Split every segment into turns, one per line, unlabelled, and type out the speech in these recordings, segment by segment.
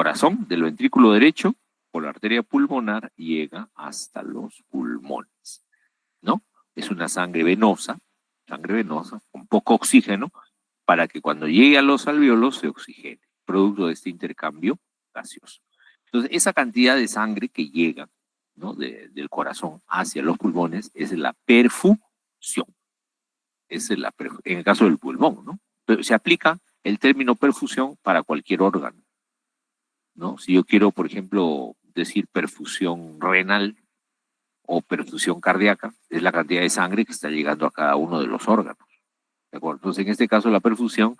corazón, del ventrículo derecho, por la arteria pulmonar, llega hasta los pulmones, ¿no? Es una sangre venosa, con poco oxígeno, para que cuando llegue a los alvéolos se oxigene, producto de este intercambio gaseoso. Entonces, esa cantidad de sangre que llega, ¿no?, del corazón hacia los pulmones es la perfusión. En el caso del pulmón, ¿no? Pero se aplica el término perfusión para cualquier órgano, ¿no? Si yo quiero, por ejemplo, decir perfusión renal o perfusión cardíaca, es la cantidad de sangre que está llegando a cada uno de los órganos, ¿de acuerdo? Entonces, en este caso, la perfusión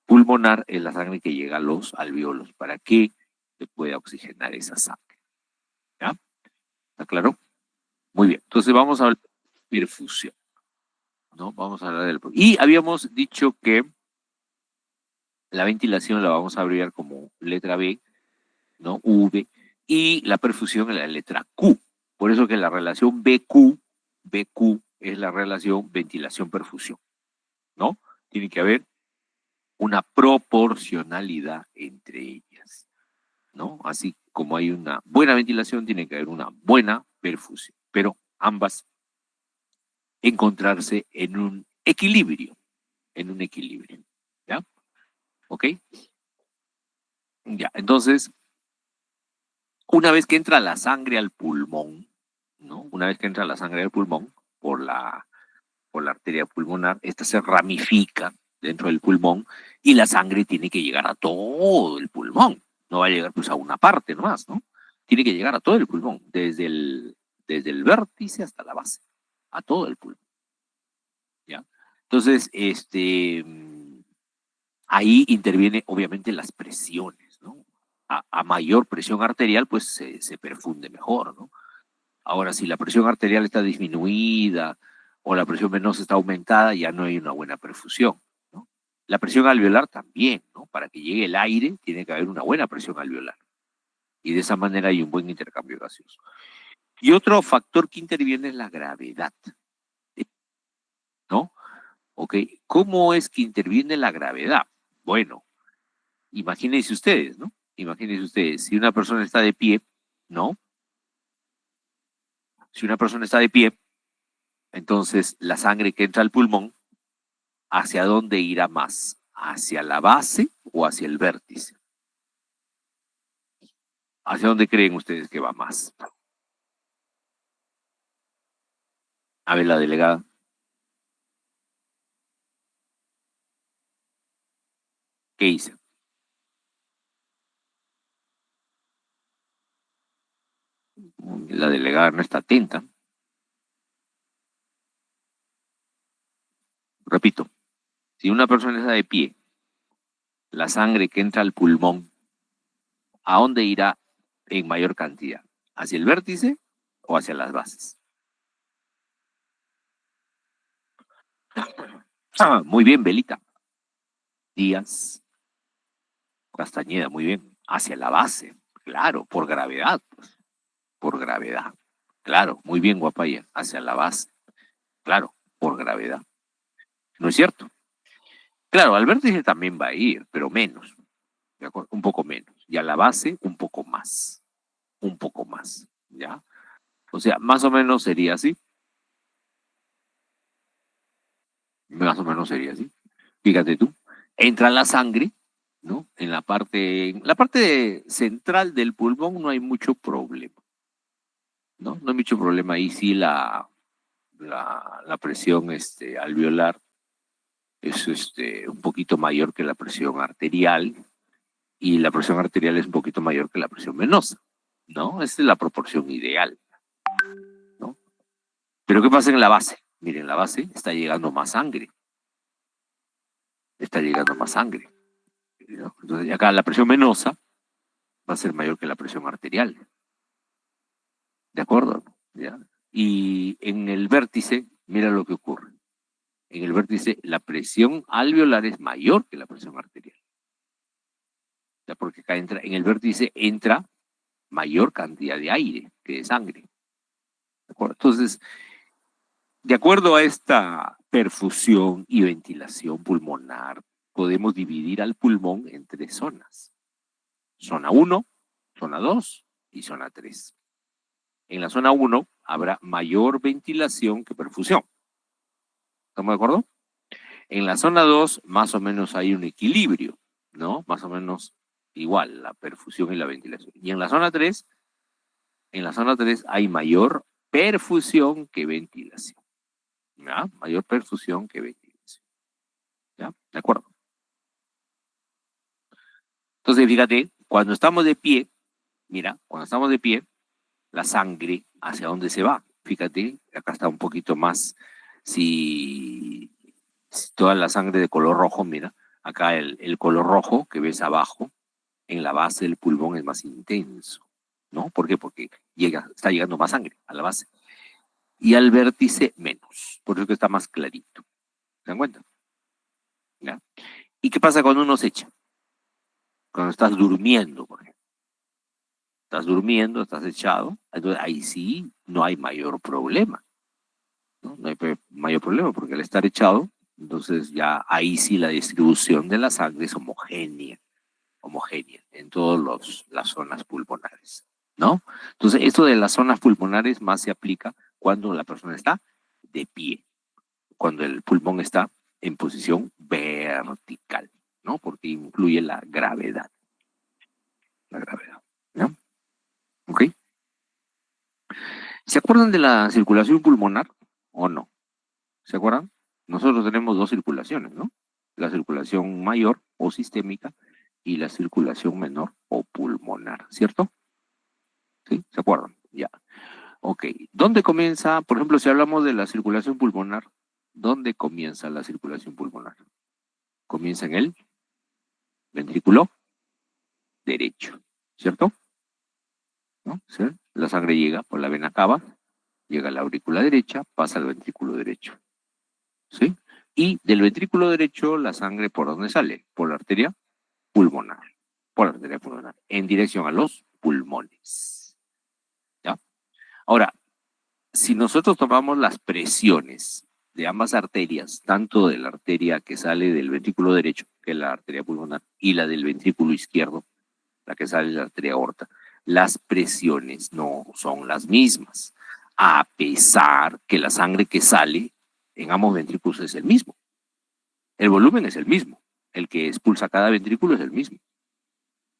pulmonar es la sangre que llega a los alvéolos para que se pueda oxigenar esa sangre, ¿ya? ¿Está claro? Muy bien. Entonces, vamos a hablar de perfusión, ¿no? Vamos a hablar del... Y habíamos dicho que la ventilación la vamos a abreviar como letra B, ¿no? V, y la perfusión es la letra Q. Por eso que la relación BQ es la relación ventilación-perfusión, ¿no? Tiene que haber una proporcionalidad entre ellas, ¿no? Así como hay una buena ventilación, tiene que haber una buena perfusión, pero ambas encontrarse en un equilibrio, ¿ya? ¿Ok? Ya, entonces, una vez que entra la sangre al pulmón, ¿no? Una vez que entra la sangre al pulmón por la arteria pulmonar, esta se ramifica dentro del pulmón y la sangre tiene que llegar a todo el pulmón. No va a llegar pues a una parte nomás, ¿no? Tiene que llegar a todo el pulmón, desde el vértice hasta la base, a todo el pulmón, ¿ya? Entonces, ahí interviene obviamente las presiones, ¿no? A mayor presión arterial, pues se perfunde mejor, ¿no? Ahora, si la presión arterial está disminuida o la presión venosa está aumentada, ya no hay una buena perfusión, ¿no? La presión alveolar también, ¿no? Para que llegue el aire, tiene que haber una buena presión alveolar. Y de esa manera hay un buen intercambio gaseoso. Y otro factor que interviene es la gravedad, ¿no? ¿Ok? ¿Cómo es que interviene la gravedad? Bueno, imagínense ustedes, ¿no? Imagínense ustedes, si una persona está de pie, ¿no? Si una persona está de pie, entonces la sangre que entra al pulmón, ¿hacia dónde irá más? ¿Hacia la base o hacia el vértice? ¿Hacia dónde creen ustedes que va más? A ver, la delegada. ¿Qué hice? La delegada no está atenta. Repito, si una persona está de pie, la sangre que entra al pulmón, ¿a dónde irá en mayor cantidad? ¿Hacia el vértice o hacia las bases? Muy bien, Belita. Díaz, Castañeda, muy bien. Hacia la base, claro, por gravedad, pues, por gravedad. Claro, muy bien, Guapaya, hacia la base. Claro, por gravedad. ¿No es cierto? Claro, al vértice también va a ir, pero menos, ¿de acuerdo? Un poco menos. Y a la base, un poco más, ¿ya? O sea, más o menos sería así. Más o menos sería así. Fíjate tú, entra la sangre, ¿no? En la parte central del pulmón no hay mucho problema, ¿no? No hay mucho problema. Ahí sí la presión alveolar es un poquito mayor que la presión arterial y la presión arterial es un poquito mayor que la presión venosa, ¿no? Esa es la proporción ideal, ¿no? Pero ¿qué pasa en la base? Miren, la base está llegando más sangre, ¿no? Entonces acá la presión venosa va a ser mayor que la presión arterial, ¿de acuerdo? ¿Ya? Y en el vértice, mira lo que ocurre. En el vértice, la presión alveolar es mayor que la presión arterial. ¿Ya? Porque acá en el vértice entra mayor cantidad de aire que de sangre. ¿De acuerdo? Entonces, de acuerdo a esta perfusión y ventilación pulmonar, podemos dividir al pulmón en tres zonas. zona 1, zona 2 y zona 3. En la zona 1 habrá mayor ventilación que perfusión. ¿Estamos de acuerdo? En la zona 2 más o menos hay un equilibrio, ¿no? Más o menos igual la perfusión y la ventilación. Y en la zona 3 hay mayor perfusión que ventilación. ¿Ya? Mayor perfusión que ventilación. ¿Ya? ¿De acuerdo? Entonces, fíjate, cuando estamos de pie, mira, cuando estamos de pie, la sangre, ¿hacia dónde se va? Fíjate, acá está un poquito más, si toda la sangre de color rojo, mira, acá el color rojo que ves abajo, en la base del pulmón es más intenso, ¿no? ¿Por qué? Porque está llegando más sangre a la base. Y al vértice menos, por eso que está más clarito. ¿Se dan cuenta? ¿Ya? ¿Y qué pasa cuando uno se echa? Cuando estás durmiendo, por ejemplo. Estás durmiendo, estás echado, entonces ahí sí no hay mayor problema, ¿no? No hay mayor problema porque al estar echado, entonces ya ahí sí la distribución de la sangre es homogénea en todas las zonas pulmonares, ¿no? Entonces, esto de las zonas pulmonares más se aplica cuando la persona está de pie, cuando el pulmón está en posición vertical, ¿no? Porque incluye la gravedad, ¿no? ¿Ok? ¿Se acuerdan de la circulación pulmonar o no? ¿Se acuerdan? Nosotros tenemos dos circulaciones, ¿no? La circulación mayor o sistémica y la circulación menor o pulmonar, ¿cierto? ¿Sí? ¿Se acuerdan? Ya. Ok. ¿Dónde comienza, por ejemplo, si hablamos de la circulación pulmonar, dónde comienza la circulación pulmonar? Comienza en el ventrículo derecho, ¿cierto? ¿No? ¿Sí? La sangre llega por la vena cava, llega a la aurícula derecha, pasa al ventrículo derecho, ¿sí? Y del ventrículo derecho, la sangre, ¿por dónde sale? Por la arteria pulmonar, por la arteria pulmonar, en dirección a los pulmones, ¿ya? Ahora, si nosotros tomamos las presiones de ambas arterias, tanto de la arteria que sale del ventrículo derecho, que es la arteria pulmonar, y la del ventrículo izquierdo, la que sale de la arteria aorta, las presiones no son las mismas, a pesar que la sangre que sale en ambos ventrículos es el mismo. El volumen es el mismo, el que expulsa cada ventrículo es el mismo,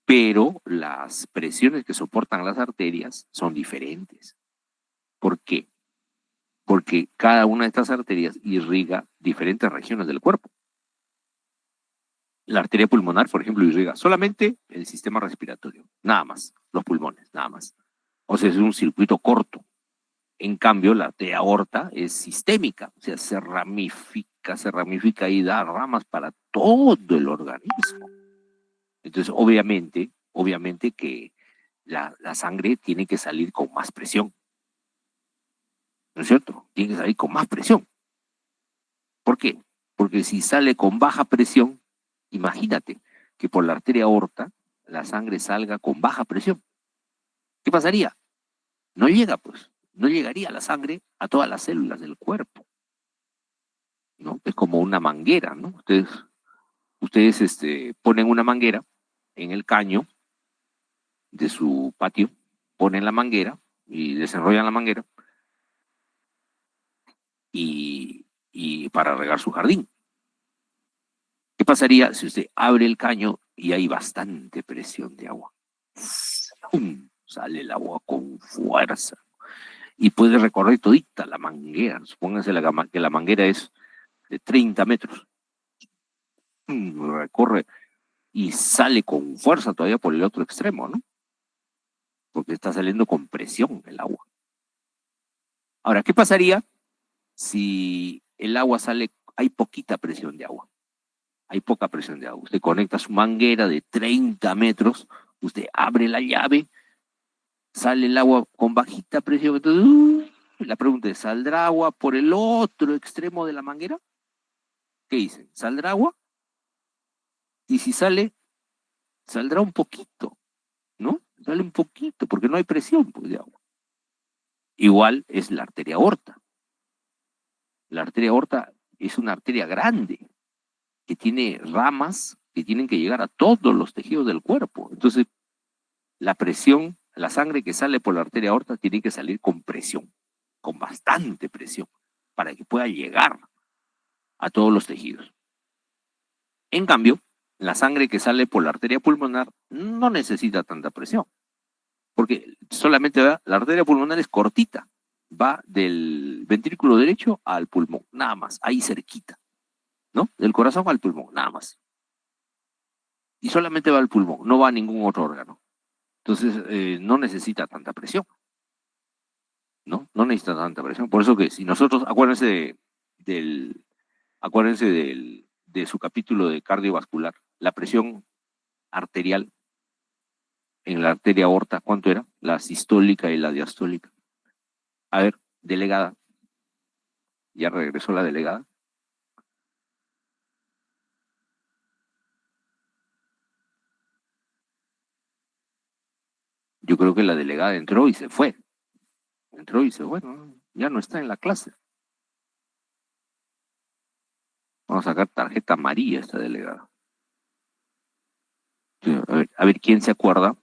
pero las presiones que soportan las arterias son diferentes. ¿Por qué? Porque cada una de estas arterias irriga diferentes regiones del cuerpo. La arteria pulmonar, por ejemplo, irriga solamente el sistema respiratorio, nada más, los pulmones, nada más. O sea, es un circuito corto. En cambio, la arteria aorta es sistémica, o sea, se ramifica y da ramas para todo el organismo. Entonces, obviamente que la sangre tiene que salir con más presión, ¿no es cierto? Tiene que salir con más presión. ¿Por qué? Porque si sale con baja presión, imagínate que por la arteria aorta la sangre salga con baja presión. ¿Qué pasaría? No llega, pues, no llegaría la sangre a todas las células del cuerpo, ¿no? Es como una manguera, ¿no? Ustedes ponen una manguera en el caño de su patio, ponen la manguera y desenrollan la manguera y para regar su jardín. ¿Qué pasaría si usted abre el caño y hay bastante presión de agua? ¡Pum! Sale el agua con fuerza y puede recorrer todita la manguera. Supónganse que la manguera es de 30 metros. Recorre y sale con fuerza todavía por el otro extremo, ¿no? Porque está saliendo con presión el agua. Ahora, ¿qué pasaría si el agua sale, hay poquita presión de agua? Hay poca presión de agua. Usted conecta su manguera de 30 metros, usted abre la llave, sale el agua con bajita presión. Entonces, la pregunta es, ¿saldrá agua por el otro extremo de la manguera? ¿Qué dicen? ¿Saldrá agua? Y si sale, saldrá un poquito, ¿no? Sale un poquito, porque no hay presión, pues, de agua. Igual es la arteria aorta. La arteria aorta es una arteria grande, que tiene ramas que tienen que llegar a todos los tejidos del cuerpo. Entonces, la presión, la sangre que sale por la arteria aorta tiene que salir con presión, con bastante presión, para que pueda llegar a todos los tejidos. En cambio, la sangre que sale por la arteria pulmonar no necesita tanta presión, porque solamente va, la arteria pulmonar es cortita, va del ventrículo derecho al pulmón, nada más, ahí cerquita, ¿no? Del corazón al pulmón, nada más. Y solamente va al pulmón, no va a ningún otro órgano. Entonces, no necesita tanta presión, ¿no? No necesita tanta presión. Por eso que si nosotros, acuérdense de su capítulo de cardiovascular, la presión arterial en la arteria aorta, ¿cuánto era? La sistólica y la diastólica. A ver, delegada. Ya regresó la delegada. Yo creo que la delegada entró y se fue. Entró y se fue, ¿no? Ya no está en la clase. Vamos a sacar tarjeta amarilla a esta delegada. A ver quién se acuerda.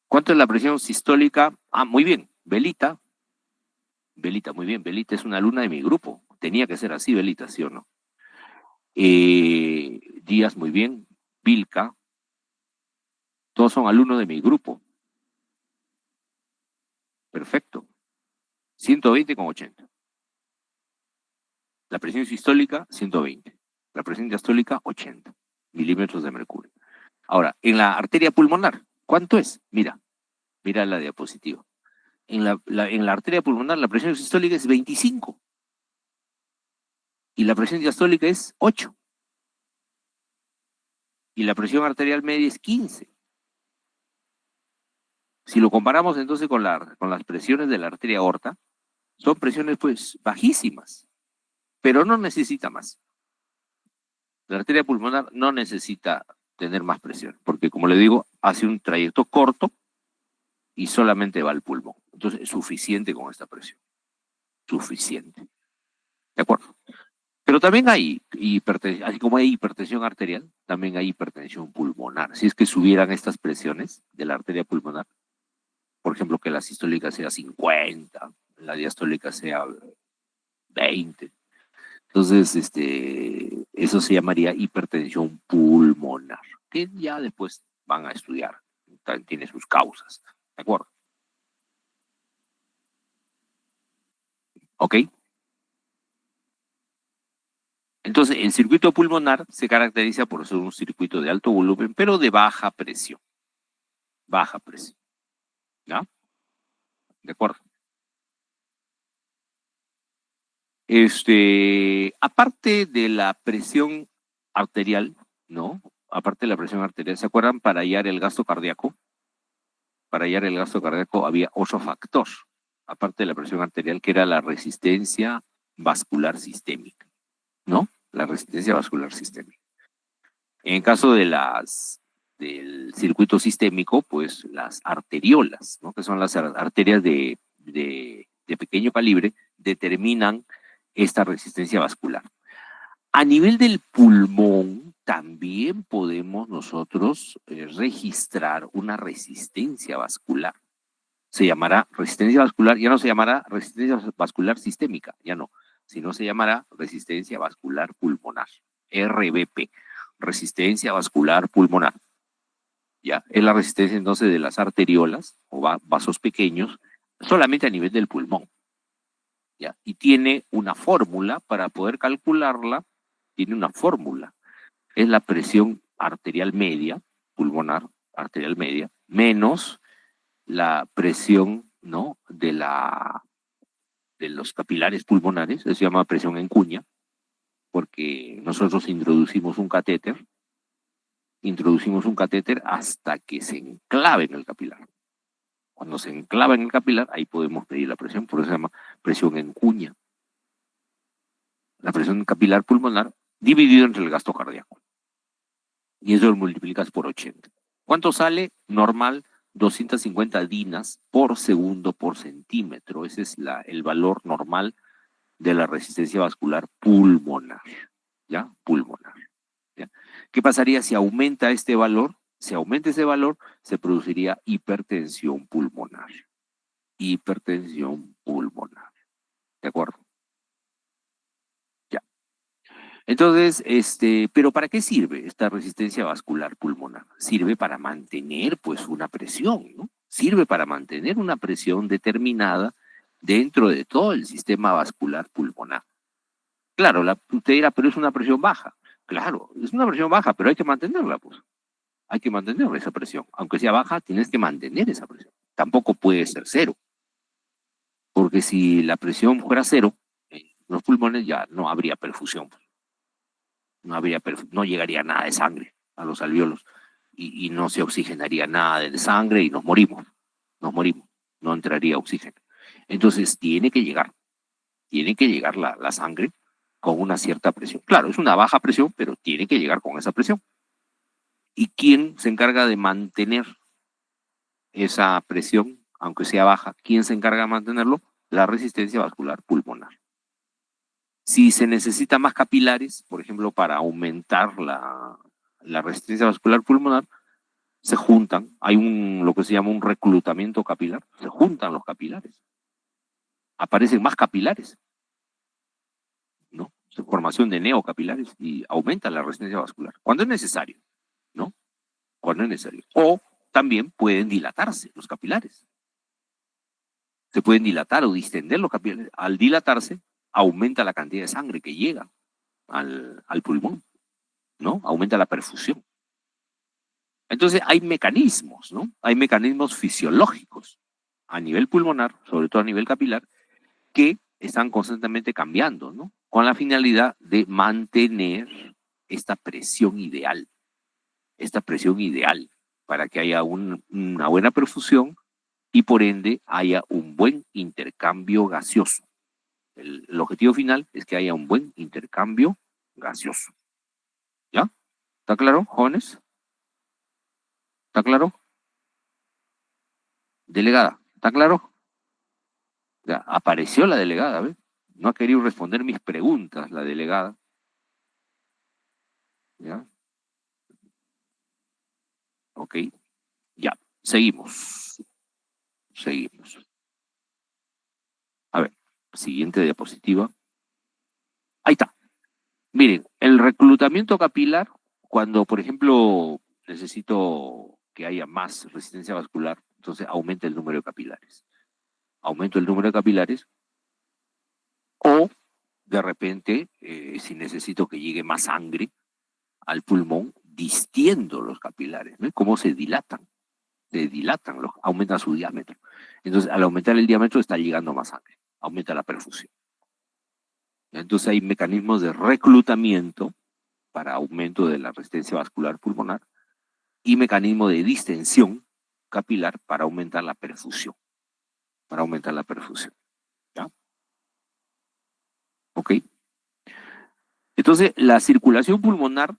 ¿Cuánto es la presión sistólica? Ah, muy bien, Belita. Belita, muy bien. Belita es una alumna de mi grupo. Tenía que ser así, Belita, ¿sí o no? Díaz, muy bien. Vilca. Todos son alumnos de mi grupo. Perfecto. 120,80. La presión sistólica, 120. La presión diastólica, 80 milímetros de mercurio. Ahora, en la arteria pulmonar, ¿cuánto es? Mira la diapositiva. En la arteria pulmonar la presión sistólica es 25 y la presión diastólica es 8 y la presión arterial media es 15. Si lo comparamos entonces con las presiones de la arteria aorta, son presiones pues bajísimas, pero no necesita más. La arteria pulmonar no necesita tener más presión, porque como le digo, hace un trayecto corto y solamente va al pulmón. Entonces es suficiente con esta presión. Suficiente. ¿De acuerdo? Pero también hay hipertensión, así como hay hipertensión arterial, también hay hipertensión pulmonar. Si es que subieran estas presiones de la arteria pulmonar, por ejemplo, que la sistólica sea 50, la diastólica sea 20. Entonces, eso se llamaría hipertensión pulmonar, que ya después van a estudiar. También tiene sus causas. ¿De acuerdo? ¿Ok? Entonces, el circuito pulmonar se caracteriza por ser un circuito de alto volumen, pero de baja presión. Baja presión. ¿Ya? ¿De acuerdo? Aparte de la presión arterial, ¿no? Aparte de la presión arterial, ¿se acuerdan? Para hallar el gasto cardíaco, había otro factor, aparte de la presión arterial, que era la resistencia vascular sistémica, ¿no? La resistencia vascular sistémica. En el caso del circuito sistémico, pues las arteriolas, ¿no? Que son las arterias de pequeño calibre, determinan esta resistencia vascular. A nivel del pulmón, también podemos nosotros registrar una resistencia vascular. Se llamará resistencia vascular, ya no se llamará resistencia vascular sistémica, ya no, sino se llamará resistencia vascular pulmonar, RVP, resistencia vascular pulmonar. ¿Ya? Es la resistencia entonces de las arteriolas o vasos pequeños solamente a nivel del pulmón. ¿Ya? Y tiene una fórmula para poder calcularla, tiene una fórmula. Es la presión arterial media, pulmonar, arterial media, menos la presión, ¿no? de los capilares pulmonares, eso se llama presión en cuña, porque nosotros introducimos un catéter hasta que se enclave en el capilar. Cuando se enclava en el capilar, ahí podemos medir la presión, por eso se llama presión en cuña. La presión capilar pulmonar dividido entre el gasto cardíaco. Y eso lo multiplicas por 80. ¿Cuánto sale? Normal, 250 dinas por segundo por centímetro. Ese es el valor normal de la resistencia vascular pulmonar. ¿Ya? Pulmonar. ¿Ya? ¿Qué pasaría si aumenta este valor? Si aumenta ese valor, se produciría hipertensión pulmonar. Hipertensión pulmonar. ¿De acuerdo? Ya. Entonces, pero ¿para qué sirve esta resistencia vascular pulmonar? Sirve para mantener, pues, una presión, ¿no? Sirve para mantener una presión determinada dentro de todo el sistema vascular pulmonar. Claro, usted dirá, pero es una presión baja. Claro, es una presión baja, pero hay que mantenerla, pues. Hay que mantener esa presión. Aunque sea baja, tienes que mantener esa presión. Tampoco puede ser cero, porque si la presión fuera cero, en los pulmones ya no habría perfusión. No llegaría nada de sangre a los alvéolos y no se oxigenaría nada de sangre y nos morimos. No entraría oxígeno. Entonces tiene que llegar la sangre con una cierta presión. Claro, es una baja presión, pero tiene que llegar con esa presión. ¿Y quién se encarga de mantener esa presión, aunque sea baja? ¿Quién se encarga de mantenerlo? La resistencia vascular pulmonar. Si se necesita más capilares, por ejemplo, para aumentar la resistencia vascular pulmonar, se juntan, hay lo que se llama un reclutamiento capilar, se juntan los capilares, aparecen más capilares, ¿no? Formación de neocapilares y aumenta la resistencia vascular, cuando es necesario, ¿no? Cuando es necesario. O también pueden dilatarse los capilares. Se pueden dilatar o distender los capilares. Al dilatarse, aumenta la cantidad de sangre que llega al pulmón, ¿no? Aumenta la perfusión. Entonces hay mecanismos, ¿no? Hay mecanismos fisiológicos a nivel pulmonar, sobre todo a nivel capilar, que están constantemente cambiando, ¿no? Con la finalidad de mantener esta presión ideal para que haya una buena perfusión y por ende haya un buen intercambio gaseoso. El objetivo final es que haya un buen intercambio gaseoso. ¿Ya? ¿Está claro, jóvenes? ¿Está claro? Delegada, ¿está claro? Ya, apareció la delegada, ¿ves? No ha querido responder mis preguntas, la delegada. ¿Ya? Ok, ya, seguimos. Seguimos. A ver, siguiente diapositiva. Ahí está. Miren, el reclutamiento capilar, cuando, por ejemplo, necesito que haya más resistencia vascular, entonces aumenta el número de capilares. Aumento el número de capilares o de repente, si necesito que llegue más sangre al pulmón, distiendo los capilares, ¿no? ¿Cómo se dilatan? Aumentan su diámetro. Entonces, al aumentar el diámetro está llegando más sangre, aumenta la perfusión. Entonces hay mecanismos de reclutamiento para aumento de la resistencia vascular pulmonar y mecanismo de distensión capilar para aumentar la perfusión. ¿Ya? ¿Ok? Entonces, la circulación pulmonar,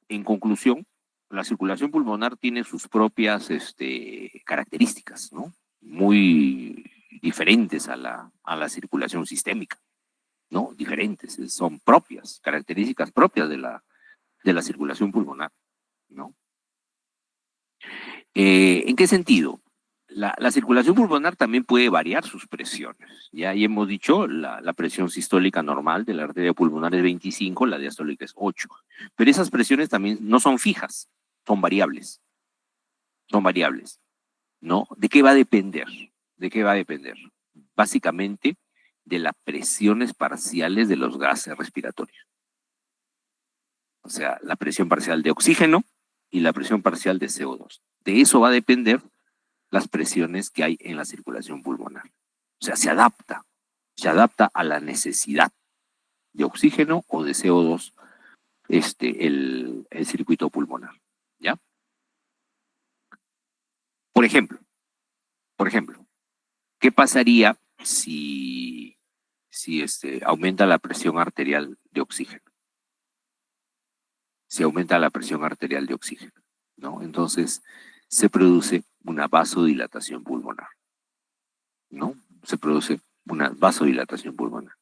en conclusión, la circulación pulmonar tiene sus propias características, ¿no? Muy diferentes a la circulación sistémica, ¿no? Diferentes, son propias, características propias de la circulación pulmonar, ¿no? ¿En qué sentido? La circulación pulmonar también puede variar sus presiones. Ya ahí hemos dicho, la presión sistólica normal de la arteria pulmonar es 25, la diastólica es 8. Pero esas presiones también no son fijas, son variables. Son variables, ¿no? ¿De qué va a depender? ¿De qué va a depender? Básicamente de las presiones parciales de los gases respiratorios. O sea, la presión parcial de oxígeno y la presión parcial de CO2. De eso va a depender las presiones que hay en la circulación pulmonar. O sea, se adapta a la necesidad de oxígeno o de CO2 el circuito pulmonar. ¿Ya? Por ejemplo, ¿qué pasaría si aumenta la presión arterial de oxígeno? Si aumenta la presión arterial de oxígeno, ¿no? Entonces se produce una vasodilatación pulmonar, ¿no? Se produce una vasodilatación pulmonar,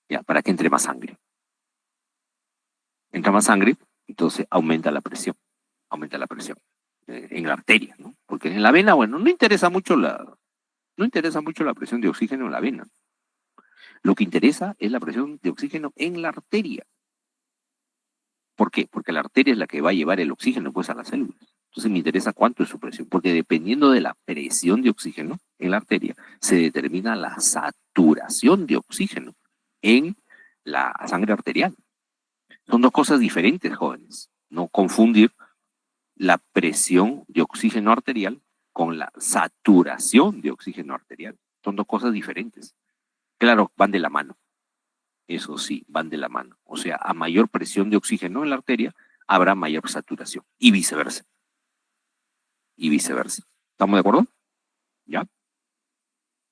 ¿ya? Para que entre más sangre. Entra más sangre, entonces aumenta la presión, en la arteria, ¿no? Porque en la vena, bueno, no interesa mucho la presión de oxígeno en la vena. Lo que interesa es la presión de oxígeno en la arteria. ¿Por qué? Porque la arteria es la que va a llevar el oxígeno pues a las células. Entonces me interesa cuánto es su presión, porque dependiendo de la presión de oxígeno en la arteria, se determina la saturación de oxígeno en la sangre arterial. Son dos cosas diferentes, jóvenes. No confundir la presión de oxígeno arterial con la saturación de oxígeno arterial. Son dos cosas diferentes. Claro, van de la mano. Eso sí, van de la mano. O sea, a mayor presión de oxígeno en la arteria, habrá mayor saturación. Y viceversa. Y viceversa. ¿Estamos de acuerdo? ¿Ya?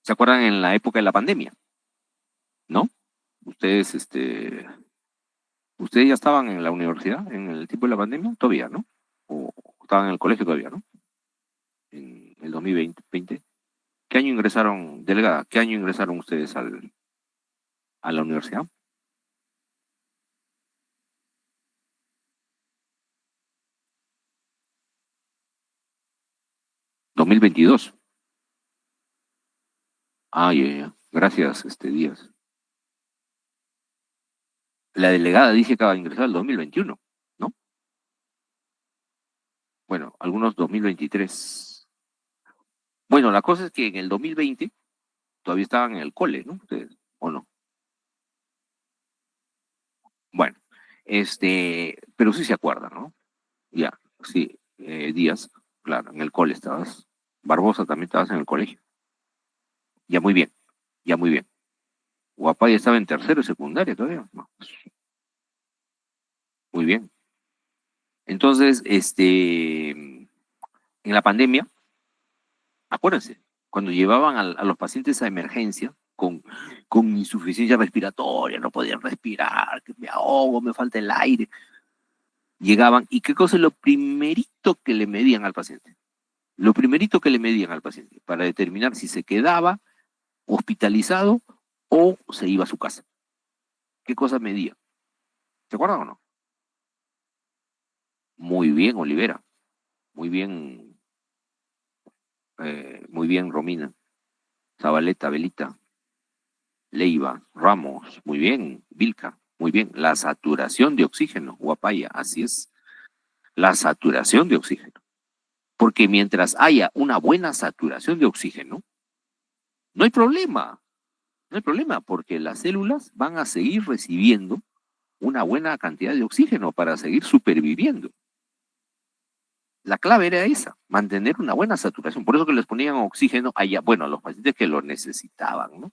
¿Se acuerdan en la época de la pandemia? ¿No? Ustedes, ustedes ya estaban en la universidad en el tiempo de la pandemia, todavía, ¿no? O estaban en el colegio todavía, ¿no? En el 2020. ¿Qué año ingresaron, delegada? ¿Qué año ingresaron ustedes a la universidad? 2022. Ah, ya, ya. Gracias, Díaz. La delegada dice que va a ingresar el 2021, ¿no? Bueno, algunos 2023. Bueno, la cosa es que en el 2020 todavía estaban en el cole, ¿no? Ustedes, ¿o no? Bueno, pero sí se acuerdan, ¿no? Ya, sí, Díaz, claro, en el cole estabas. Barbosa también estabas en el colegio. Ya muy bien, ya muy bien. Guapaya estaba en tercero y secundaria todavía. No, pues, muy bien. Entonces, en la pandemia, acuérdense, cuando llevaban a los pacientes a emergencia con insuficiencia respiratoria, no podían respirar, que me ahogo, me falta el aire, llegaban y qué cosa es lo primerito que le medían al paciente. Lo primerito que le medían al paciente para determinar si se quedaba hospitalizado o se iba a su casa. ¿Qué cosa medían? ¿Se acuerdan o no? Muy bien, Olivera. Muy bien, Romina. Zabaleta, Belita, Leiva, Ramos, muy bien, Vilca, muy bien. La saturación de oxígeno, Guapaya, así es. La saturación de oxígeno. Porque mientras haya una buena saturación de oxígeno, no hay problema. No hay problema, porque las células van a seguir recibiendo una buena cantidad de oxígeno para seguir superviviendo. La clave era esa, mantener una buena saturación. Por eso que les ponían oxígeno allá, bueno, a los pacientes que lo necesitaban, ¿no?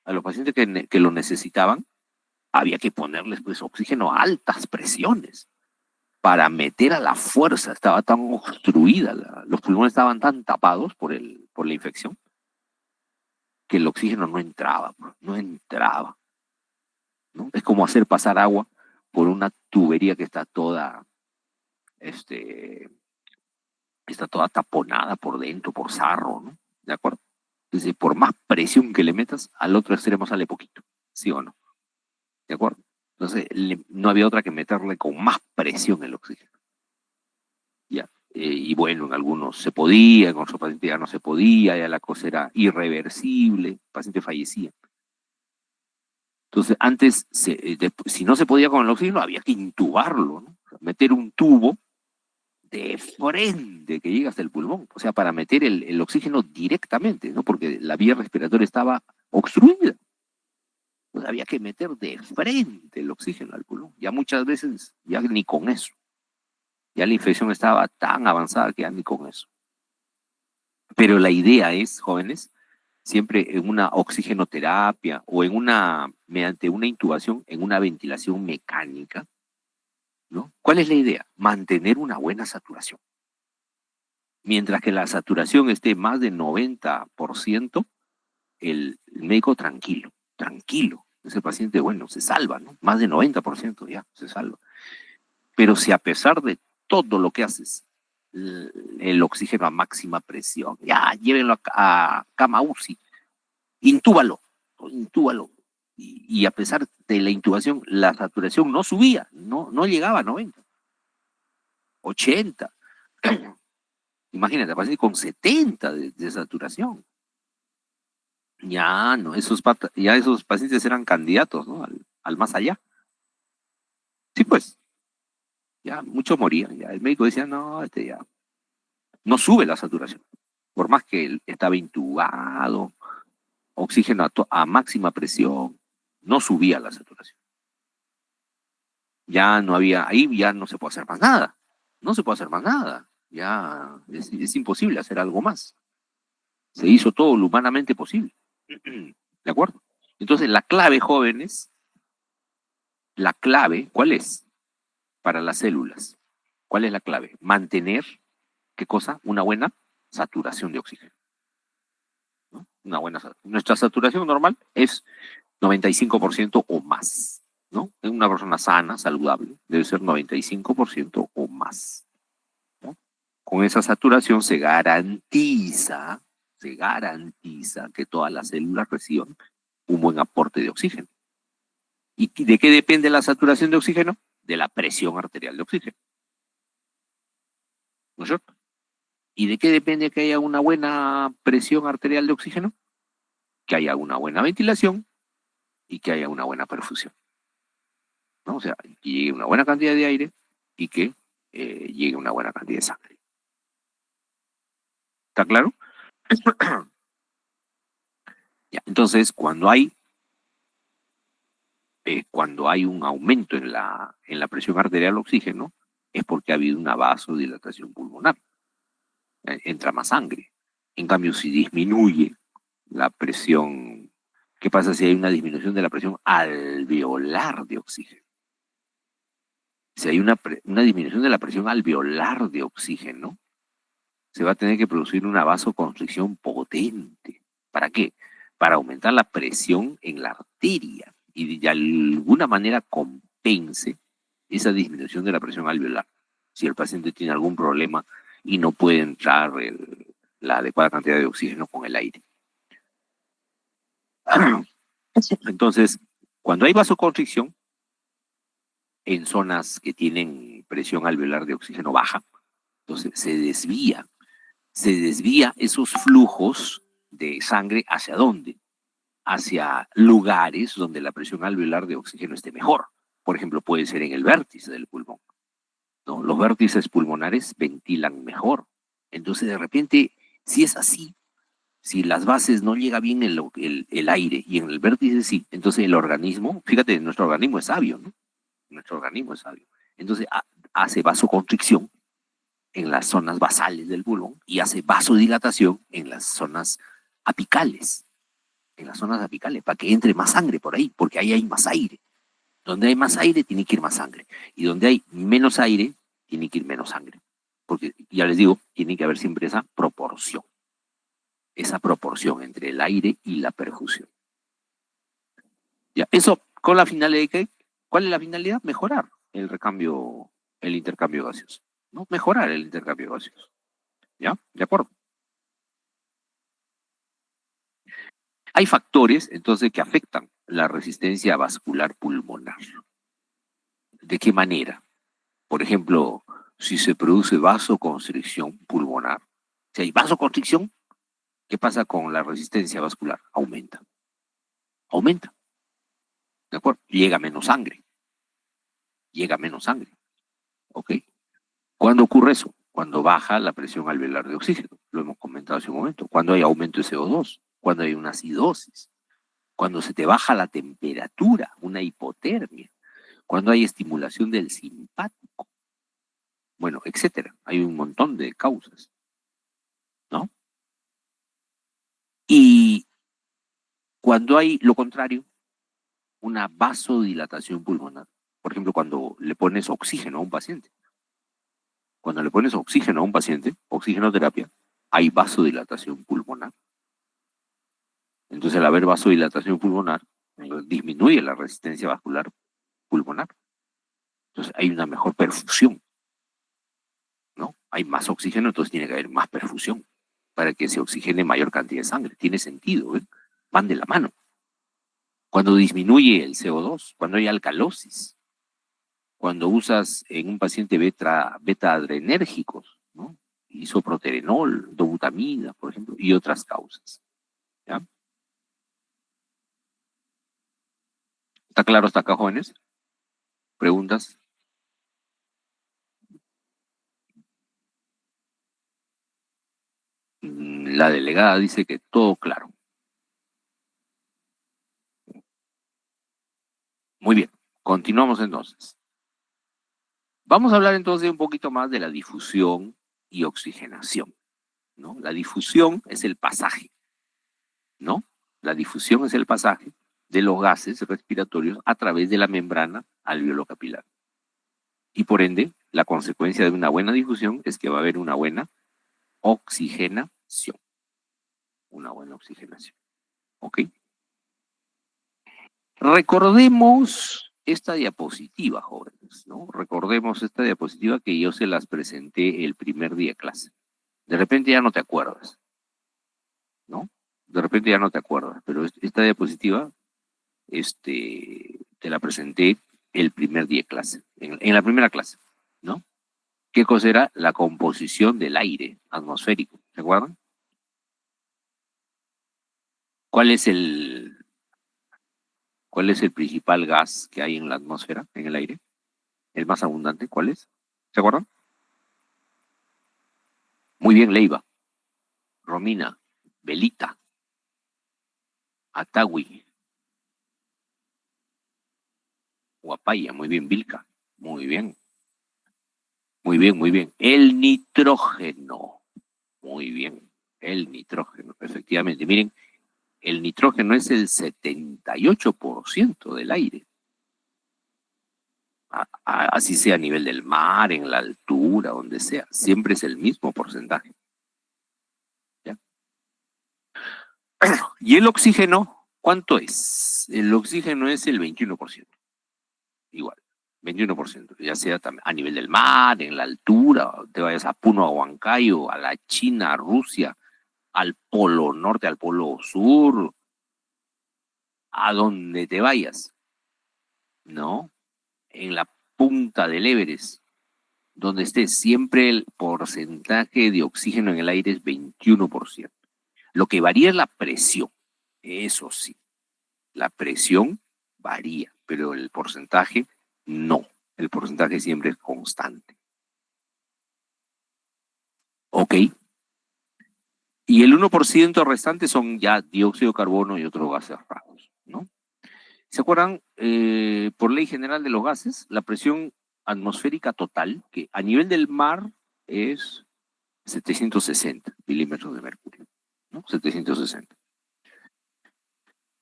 A los pacientes que lo necesitaban, había que ponerles pues oxígeno a altas presiones para meter a la fuerza. Estaba tan obstruida, los pulmones estaban tan tapados por la infección que el oxígeno no entraba, no entraba, ¿no? Es como hacer pasar agua por una tubería que este, está toda taponada por dentro, por sarro, ¿no? ¿De acuerdo? Entonces, por más presión que le metas, al otro extremo sale poquito, ¿sí o no? ¿De acuerdo? Entonces, no había otra que meterle con más presión el oxígeno. Ya. Y bueno, en algunos se podía, en otros pacientes ya no se podía, ya la cosa era irreversible, el paciente fallecía. Entonces, antes, si no se podía con el oxígeno, había que intubarlo, ¿no? O sea, meter un tubo de frente que llega hasta el pulmón, o sea, para meter el oxígeno directamente, ¿no? Porque la vía respiratoria estaba obstruida. Pues había que meter de frente el oxígeno al pulmón. Ya muchas veces, ya ni con eso. Ya la infección estaba tan avanzada que ya ni con eso. Pero la idea es, jóvenes, siempre en una oxigenoterapia o mediante una intubación, en una ventilación mecánica, ¿no? ¿Cuál es la idea? Mantener una buena saturación. Mientras que la saturación esté más de 90%, el médico tranquilo, tranquilo. Ese paciente, bueno, se salva, ¿no? Más de 90% ya, se salva. Pero si a pesar de todo lo que haces, el oxígeno a máxima presión, ya, llévenlo a cama UCI, intúbalo, intúbalo. Y a pesar de la intubación, la saturación no subía, no llegaba a 90, 80. Imagínate, paciente con 70 de saturación. Ya no, ya esos pacientes eran candidatos, ¿no? Al más allá. Sí, pues, ya muchos morían. Ya el médico decía, no, este ya no sube la saturación. Por más que él estaba intubado, oxígeno a máxima presión, no subía la saturación. Ya no había, ahí ya no se puede hacer más nada. No se puede hacer más nada. Ya es imposible hacer algo más. Se hizo todo lo humanamente posible. ¿De acuerdo? Entonces, la clave, jóvenes, la clave, ¿cuál es? Para las células. ¿Cuál es la clave? Mantener, ¿qué cosa? Una buena saturación de oxígeno. ¿No? Nuestra saturación normal es 95% o más. ¿No? En una persona sana, saludable, debe ser 95% o más. ¿No? Con esa saturación se garantiza que todas las células reciban un buen aporte de oxígeno. ¿Y de qué depende la saturación de oxígeno? De la presión arterial de oxígeno. ¿No es cierto? ¿Y de qué depende que haya una buena presión arterial de oxígeno? Que haya una buena ventilación y que haya una buena perfusión. ¿No? O sea, que llegue una buena cantidad de aire y que llegue una buena cantidad de sangre. ¿Está claro? Ya, entonces, cuando hay un aumento en la presión arterial de oxígeno, es porque ha habido una vasodilatación pulmonar. Entra más sangre. En cambio, si disminuye la presión, ¿qué pasa si hay una disminución de la presión alveolar de oxígeno? Si hay una disminución de la presión alveolar de oxígeno, se va a tener que producir una vasoconstricción potente. ¿Para qué? Para aumentar la presión en la arteria y de alguna manera compense esa disminución de la presión alveolar. Si el paciente tiene algún problema y no puede entrar la adecuada cantidad de oxígeno con el aire. Entonces, cuando hay vasoconstricción en zonas que tienen presión alveolar de oxígeno baja, entonces se desvía esos flujos de sangre hacia dónde? Hacia lugares donde la presión alveolar de oxígeno esté mejor. Por ejemplo, puede ser en el vértice del pulmón, ¿no? Los vértices pulmonares ventilan mejor. Entonces, de repente, si es así, si las bases no llega bien el aire y en el vértice sí, entonces el organismo, fíjate, nuestro organismo es sabio, ¿no? Nuestro organismo es sabio. Entonces hace vasoconstricción en las zonas basales del pulmón y hace vasodilatación en las zonas apicales, para que entre más sangre por ahí, porque ahí hay más aire. Donde hay más aire, tiene que ir más sangre. Y donde hay menos aire, tiene que ir menos sangre. Porque, ya les digo, tiene que haber siempre esa proporción entre el aire y la perfusión. Ya, eso con la finalidad de que, ¿cuál es la finalidad? Mejorar el intercambio gaseoso, ¿no? Mejorar el intercambio gaseoso. ¿Ya? ¿De acuerdo? Hay factores, entonces, que afectan la resistencia vascular pulmonar. ¿De qué manera? Por ejemplo, si se produce vasoconstricción pulmonar, si hay vasoconstricción, ¿qué pasa con la resistencia vascular? Aumenta, ¿de acuerdo? Llega menos sangre, ¿ok? ¿Cuándo ocurre eso? Cuando baja la presión alveolar de oxígeno, lo hemos comentado hace un momento, cuando hay aumento de CO2, cuando hay una acidosis, cuando se te baja la temperatura, una hipotermia, cuando hay estimulación del simpático, bueno, etcétera. Hay un montón de causas, ¿no? Y cuando hay lo contrario, una vasodilatación pulmonar, por ejemplo, cuando le pones oxígeno a un paciente, cuando le pones oxígeno a un paciente, oxigenoterapia, hay vasodilatación pulmonar. Entonces, al haber vasodilatación pulmonar, disminuye la resistencia vascular pulmonar. Entonces, hay una mejor perfusión, ¿no? Hay más oxígeno, entonces tiene que haber más perfusión para que se oxigene mayor cantidad de sangre. Tiene sentido, ¿eh? Van de la mano. Cuando disminuye el CO2, cuando hay alcalosis, cuando usas en un paciente beta adrenérgicos, ¿no? Isoproterenol, dobutamina, por ejemplo, y otras causas. ¿Ya? ¿Está claro hasta acá, jóvenes? ¿Preguntas? La delegada dice que todo claro. Muy bien, continuamos entonces. Vamos a hablar entonces un poquito más de la difusión y oxigenación, ¿no? La difusión es el pasaje, ¿no? La difusión es el pasaje de los gases respiratorios a través de la membrana alveolo-capilar. Y por ende, la consecuencia de una buena difusión es que va a haber una buena oxigenación. Una buena oxigenación. ¿Ok? Recordemos esta diapositiva, jóvenes, ¿no? Recordemos esta diapositiva que yo se las presenté el primer día de clase. De repente ya no te acuerdas, ¿no? De repente ya no te acuerdas, pero esta diapositiva, te la presenté el primer día de clase, en la primera clase, ¿no? ¿Qué cosa era? La composición del aire atmosférico, ¿se acuerdan? ¿Cuál es el, ¿Cuál es el principal gas que hay en la atmósfera, en el aire? ¿El más abundante? ¿Cuál es? ¿Se acuerdan? Muy bien, Leiva, Romina, Belita, Atawi, Guapaya, muy bien, Vilca, muy bien, muy bien, muy bien. El nitrógeno, muy bien, el nitrógeno, efectivamente. Miren, el nitrógeno es el 78% del aire. Así sea a nivel del mar, en la altura, donde sea, siempre es el mismo porcentaje. ¿Ya? Y el oxígeno, ¿cuánto es? El oxígeno es el 21%, igual, 21%, ya sea a nivel del mar, en la altura, te vayas a Puno, a Huancayo, a la China, a Rusia, al polo norte, al polo sur, a donde te vayas, ¿no? En la punta del Everest, donde estés, siempre el porcentaje de oxígeno en el aire es 21%. Lo que varía es la presión, eso sí, la presión varía, pero el porcentaje no, el porcentaje siempre es constante. ¿Ok? Y el 1% restante son ya dióxido de carbono y otros gases raros, ¿no? ¿Se acuerdan? Por ley general de los gases, la presión atmosférica total, que a nivel del mar es 760 milímetros de mercurio, ¿no? 760.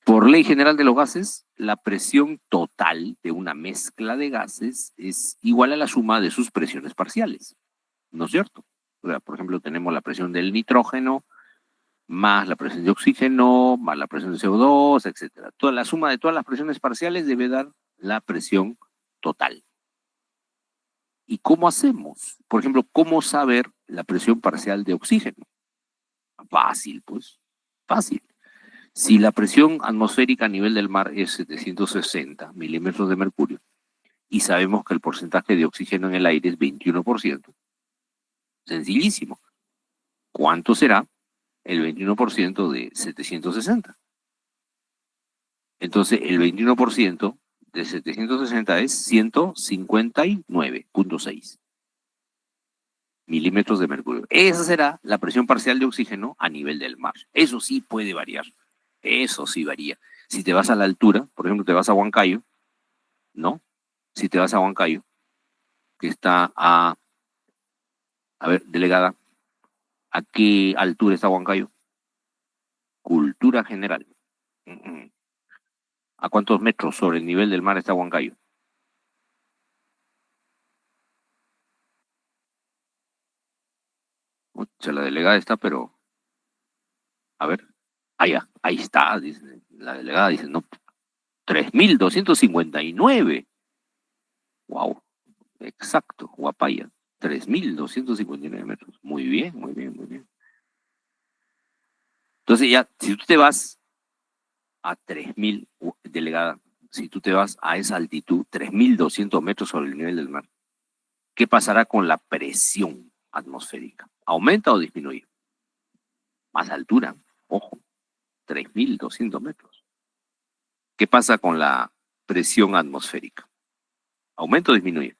Por ley general de los gases, la presión total de una mezcla de gases es igual a la suma de sus presiones parciales, ¿no es cierto? O sea, por ejemplo, tenemos la presión del nitrógeno, más la presión de oxígeno, más la presión de CO2, etcétera. Toda la suma de todas las presiones parciales debe dar la presión total. ¿Y cómo hacemos? Por ejemplo, ¿cómo saber la presión parcial de oxígeno? Fácil, pues, fácil. Si la presión atmosférica a nivel del mar es 760 milímetros de mercurio y sabemos que el porcentaje de oxígeno en el aire es 21%, sencillísimo. ¿Cuánto será el 21% de 760? Entonces, el 21% de 760 es 159,6 milímetros de mercurio. Esa será la presión parcial de oxígeno a nivel del mar. Eso sí puede variar. Eso sí varía. Si te vas a la altura, por ejemplo, te vas a Huancayo, ¿no? Si te vas a Huancayo, que está a ver, delegada, ¿a qué altura está Huancayo? Cultura general. ¿A cuántos metros sobre el nivel del mar está Huancayo? Mucha, la delegada está, pero, a ver, allá, ahí está, dice, la delegada dice, no, 3.259. Wow, exacto, Guapaya, 3.259 metros. Muy bien, muy bien, muy bien. Entonces ya, si tú te vas a 3.000, delegada, si tú te vas a esa altitud, 3.200 metros sobre el nivel del mar, ¿qué pasará con la presión atmosférica. ¿Aumenta o disminuye? Más altura, ojo, 3.200 metros. ¿Qué pasa con la presión atmosférica? ¿Aumenta o disminuye?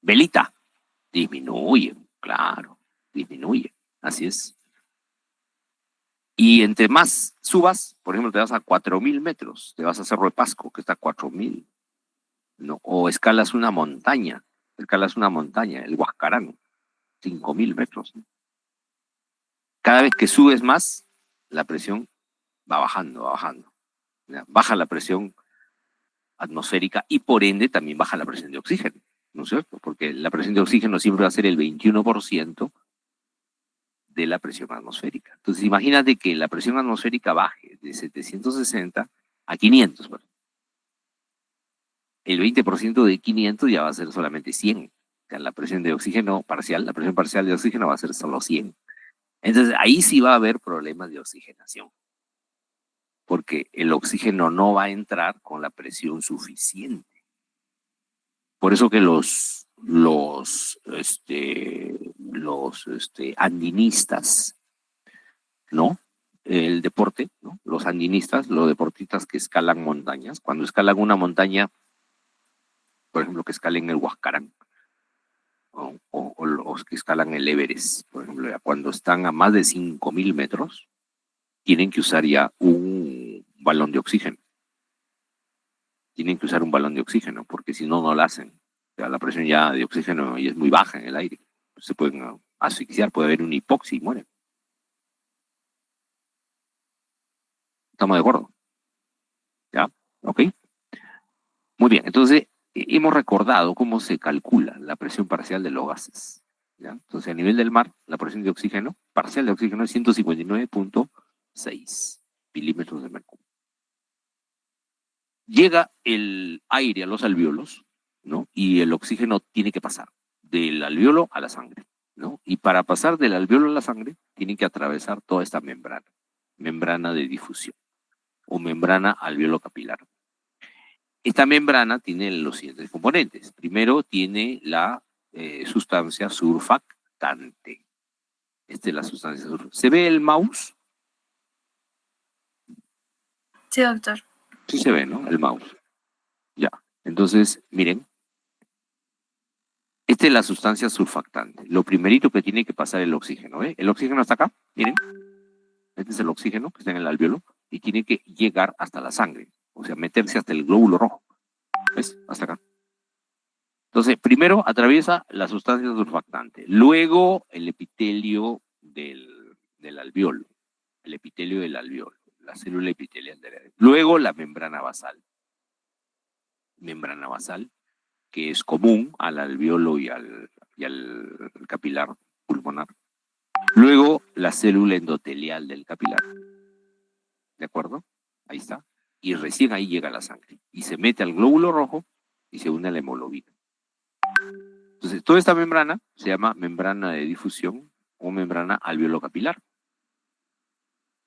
Velita, disminuye, claro, disminuye, así es. Y entre más subas, por ejemplo, te vas a 4.000 metros, te vas a Cerro de Pasco, que está a 4.000, ¿no? O escalas una montaña, el Huascarán, 5.000 metros, ¿no? Cada vez que subes más, la presión va bajando, va bajando. ¿Ya? Baja la presión atmosférica y por ende también baja la presión de oxígeno, ¿no es cierto? Porque la presión de oxígeno siempre va a ser el 21% de la presión atmosférica. Entonces imagínate que la presión atmosférica baje de 760 a 500. Bueno, el 20% de 500 ya va a ser solamente 100. O sea, la presión de oxígeno parcial, la presión parcial de oxígeno va a ser solo 100. Entonces ahí sí va a haber problemas de oxigenación, porque el oxígeno no va a entrar con la presión suficiente. Por eso que los andinistas, ¿no? El deporte, ¿no? Los andinistas, los deportistas que escalan montañas, cuando escalan una montaña, por ejemplo, que escalen el Huascarán, o los que escalan el Everest, por ejemplo, ya cuando están a más de 5.000 metros, tienen que usar ya un balón de oxígeno. Tienen que usar un balón de oxígeno, porque si no, no lo hacen. O sea, la presión ya de oxígeno ya es muy baja en el aire. Se pueden asfixiar, puede haber una hipoxia y mueren. ¿Estamos de acuerdo? ¿Ya? ¿Ok? Muy bien, entonces hemos recordado cómo se calcula la presión parcial de los gases. ¿Ya? Entonces, a nivel del mar, la presión de oxígeno, parcial de oxígeno es 159.6 milímetros de mercurio. Llega el aire a los alvéolos, ¿no? Y el oxígeno tiene que pasar del alvéolo a la sangre, ¿no? Y para pasar del alvéolo a la sangre, tiene que atravesar toda esta membrana de difusión o membrana alvéolo capilar. Esta membrana tiene los siguientes componentes. Primero tiene la sustancia surfactante. Esta es la sustancia surfactante. ¿Se ve el mouse?
Sí, doctor.
Sí se ve, ¿no? El mouse. Ya. Entonces, miren. Esta es la sustancia surfactante. Lo primerito que tiene que pasar el oxígeno. ¿Eh? El oxígeno está acá, miren. Este es el oxígeno que está en el alvéolo y tiene que llegar hasta la sangre. O sea, meterse hasta el glóbulo rojo. ¿Ves? Hasta acá. Entonces, primero atraviesa la sustancia surfactante, luego el epitelio del alvéolo, el epitelio del alvéolo, la célula epitelial del alvéolo. Luego la membrana basal, que es común al alvéolo y al capilar pulmonar. Luego la célula endotelial del capilar, ¿de acuerdo? Ahí está. Y recién ahí llega la sangre y se mete al glóbulo rojo y se une a la hemoglobina. Entonces, toda esta membrana se llama membrana de difusión o membrana alveolo-capilar.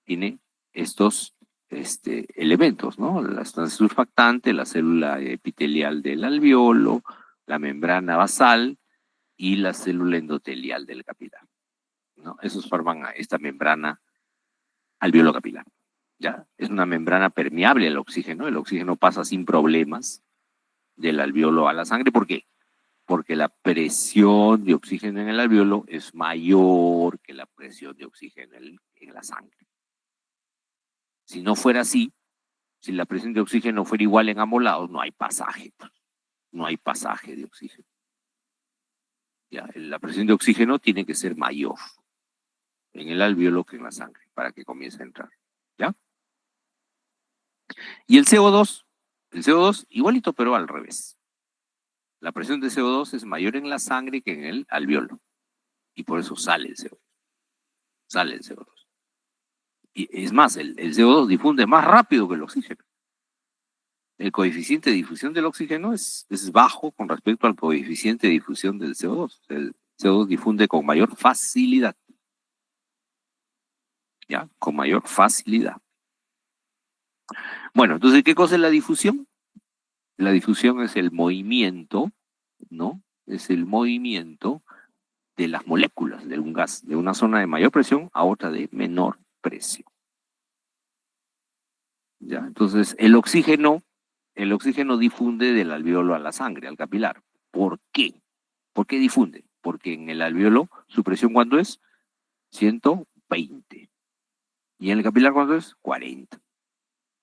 Tiene estos elementos, ¿no? La sustancia surfactante, la célula epitelial del alveolo, la membrana basal y la célula endotelial del capilar, ¿no? Esos forman esta membrana alveolo-capilar. ¿Ya? Es una membrana permeable al oxígeno. El oxígeno pasa sin problemas del alveolo a la sangre. ¿Por qué? Porque la presión de oxígeno en el alvéolo es mayor que la presión de oxígeno en la sangre. Si no fuera así, si la presión de oxígeno fuera igual en ambos lados, no hay pasaje. No hay pasaje de oxígeno. ¿Ya? La presión de oxígeno tiene que ser mayor en el alvéolo que en la sangre para que comience a entrar. ¿Ya? Y el CO2 igualito pero al revés. La presión de CO2 es mayor en la sangre que en el alvéolo. Y por eso sale el CO2. Sale el CO2. Y es más, el CO2 difunde más rápido que el oxígeno. El coeficiente de difusión del oxígeno es bajo con respecto al coeficiente de difusión del CO2. El CO2 difunde con mayor facilidad. ¿Ya? Con mayor facilidad. Bueno, entonces, ¿qué cosa es la difusión? La difusión es el movimiento, ¿no? es el movimiento de las moléculas de un gas, de una zona de mayor presión a otra de menor presión. ¿Ya? Entonces, el oxígeno difunde del alveolo a la sangre, al capilar. ¿Por qué? ¿Por qué difunde? Porque en el alveolo su presión, ¿cuánto es? 120. ¿Y en el capilar cuánto es? 40.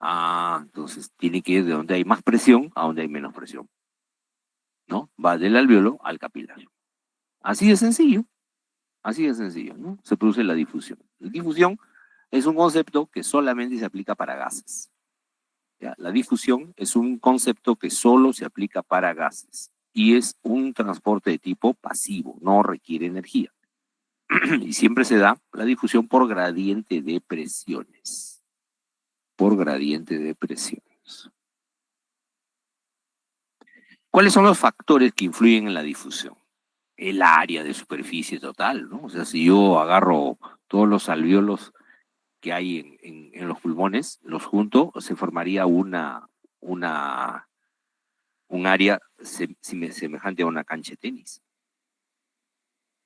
Ah, entonces tiene que ir de donde hay más presión a donde hay menos presión, ¿no? Va del alveolo al capilar. Así de sencillo, así de sencillo, ¿no? Se produce la difusión. La difusión es un concepto que solamente se aplica para gases. ¿Ya? La difusión es un concepto que solo se aplica para gases y es un transporte de tipo pasivo, no requiere energía. Y siempre se da la difusión por gradiente de presiones. Por gradiente de presiones. ¿Cuáles son los factores que influyen en la difusión? El área de superficie total, ¿no? O sea, si yo agarro todos los alvéolos que hay en los pulmones, los junto, se formaría un área semejante a una cancha de tenis.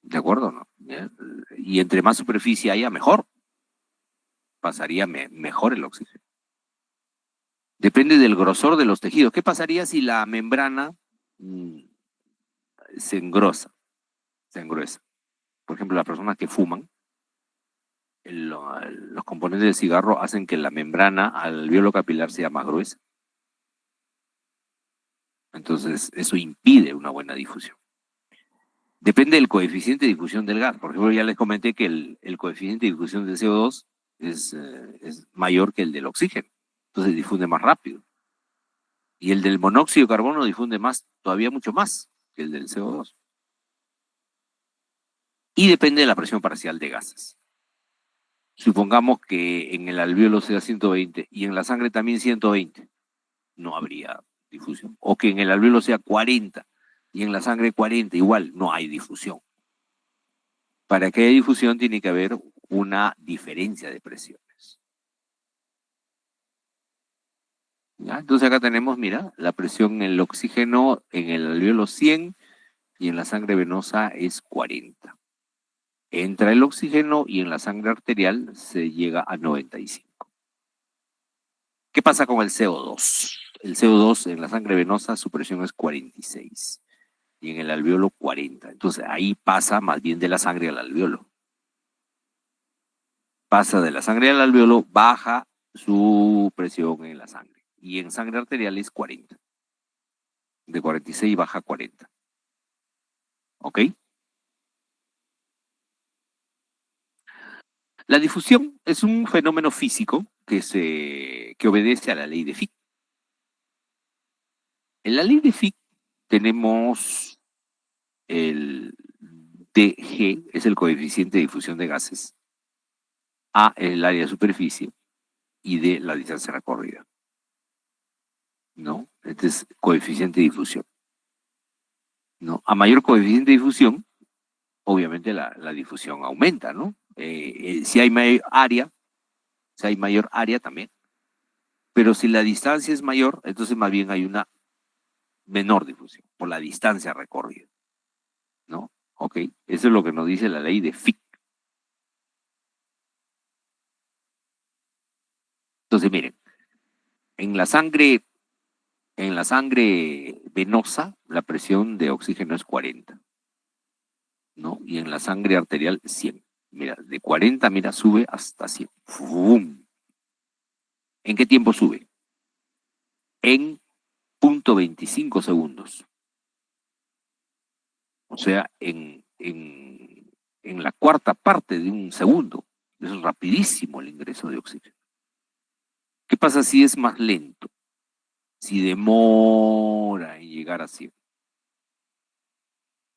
¿De acuerdo o no? ¿Ya? Y entre más superficie haya, mejor. Pasaría mejor el oxígeno. Depende del grosor de los tejidos. ¿Qué pasaría si la membrana se engrosa, se engruesa? Por ejemplo, las personas que fuman, los componentes del cigarro hacen que la membrana al alveolo capilar sea más gruesa. Entonces, eso impide una buena difusión. Depende del coeficiente de difusión del gas. Por ejemplo, ya les comenté que el coeficiente de difusión del CO2 es mayor que el del oxígeno. Entonces difunde más rápido. Y el del monóxido de carbono difunde más, todavía mucho más que el del CO2. Y depende de la presión parcial de gases. Supongamos que en el alveolo sea 120 y en la sangre también 120. No habría difusión. O que en el alveolo sea 40 y en la sangre 40, igual no hay difusión. Para que haya difusión tiene que haber una diferencia de presiones. ¿Ya? Entonces acá tenemos, mira, la presión en el oxígeno en el alveolo 100 y en la sangre venosa es 40. Entra el oxígeno y en la sangre arterial se llega a 95. ¿Qué pasa con el CO2? El CO2 en la sangre venosa su presión es 46 y en el alveolo 40. Entonces ahí pasa más bien de la sangre al alveolo. Pasa de la sangre al alveolo, baja su presión en la sangre. Y en sangre arterial es 40. De 46 baja a 40. ¿Ok? La difusión es un fenómeno físico que obedece a la ley de Fick. En la ley de Fick tenemos el dG, es el coeficiente de difusión de gases, A el área de superficie y D la distancia recorrida. ¿No? Este es coeficiente de difusión. ¿No? A mayor coeficiente de difusión, obviamente la difusión aumenta, ¿no? Si hay mayor área también. Pero si la distancia es mayor, entonces más bien hay una menor difusión por la distancia recorrida. ¿No? Ok, eso es lo que nos dice la ley de Fick. Entonces, miren, en la sangre, en la sangre venosa, la presión de oxígeno es 40, ¿no? Y en la sangre arterial, 100. Mira, de 40, mira, sube hasta 100. ¡Fum! ¿En qué tiempo sube? En 0.25 segundos. O sea, en la cuarta parte de un segundo. Es rapidísimo el ingreso de oxígeno. ¿Qué pasa si es más lento? Si demora en llegar a 100.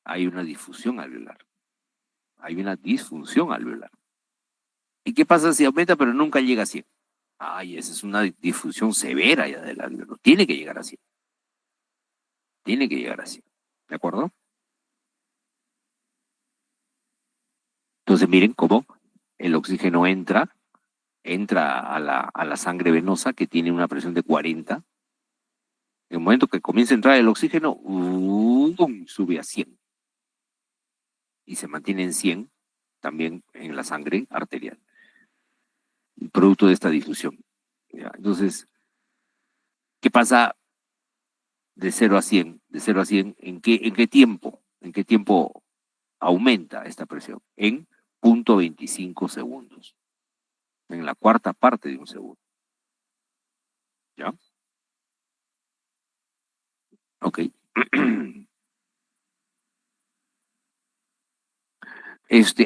Hay una difusión alveolar. Hay una disfunción alveolar. ¿Y qué pasa si aumenta pero nunca llega a 100? Ay, esa es una difusión severa ya del alveolo. Tiene que llegar a 100. Tiene que llegar a 100. ¿De acuerdo? Entonces miren cómo el oxígeno entra a la sangre venosa que tiene una presión de 40 En el momento que comienza a entrar el oxígeno, sube a 100 y se mantiene en 100 también en la sangre arterial, producto de esta difusión. ¿Ya? Entonces, ¿qué pasa de 0 a 100? De 0 a 100, ¿en qué tiempo? ¿En qué tiempo aumenta esta presión? En 0.25 segundos, en la cuarta parte de un segundo. ¿Ya? Ok.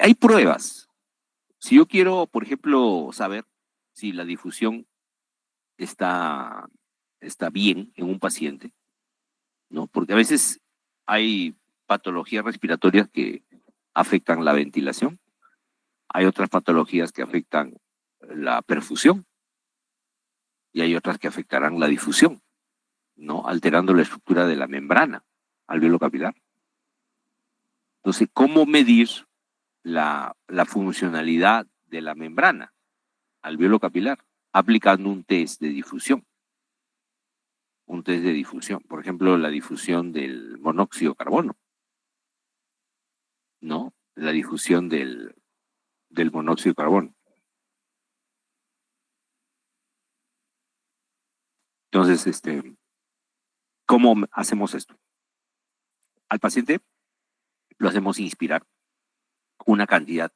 Hay pruebas. Si yo quiero, por ejemplo, saber si la difusión está bien en un paciente, ¿no? Porque a veces hay patologías respiratorias que afectan la ventilación, hay otras patologías que afectan la perfusión y hay otras que afectarán la difusión, ¿no? Alterando la estructura de la membrana alveolo capilar. Entonces, ¿cómo medir la funcionalidad de la membrana alveolo capilar? Aplicando un test de difusión. Un test de difusión. Por ejemplo, la difusión del monóxido de carbono, ¿no? La difusión del monóxido de carbono. Entonces, ¿cómo hacemos esto? Al paciente lo hacemos inspirar una cantidad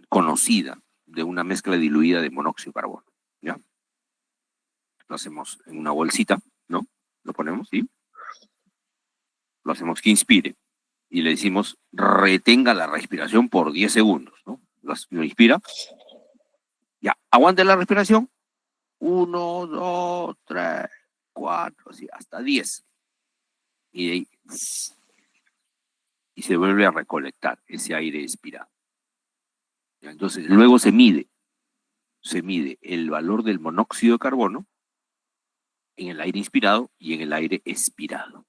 conocida de una mezcla diluida de monóxido de carbono, ¿ya? Lo hacemos en una bolsita, ¿no? Lo ponemos, ¿sí? Lo hacemos que inspire y le decimos retenga la respiración por 10 segundos, ¿no? Lo inspira, ya, aguante la respiración, 1, 2, 3, 4, así, hasta 10. Y de ahí, y se vuelve a recolectar ese aire expirado. Entonces, luego se mide el valor del monóxido de carbono en el aire inspirado y en el aire expirado,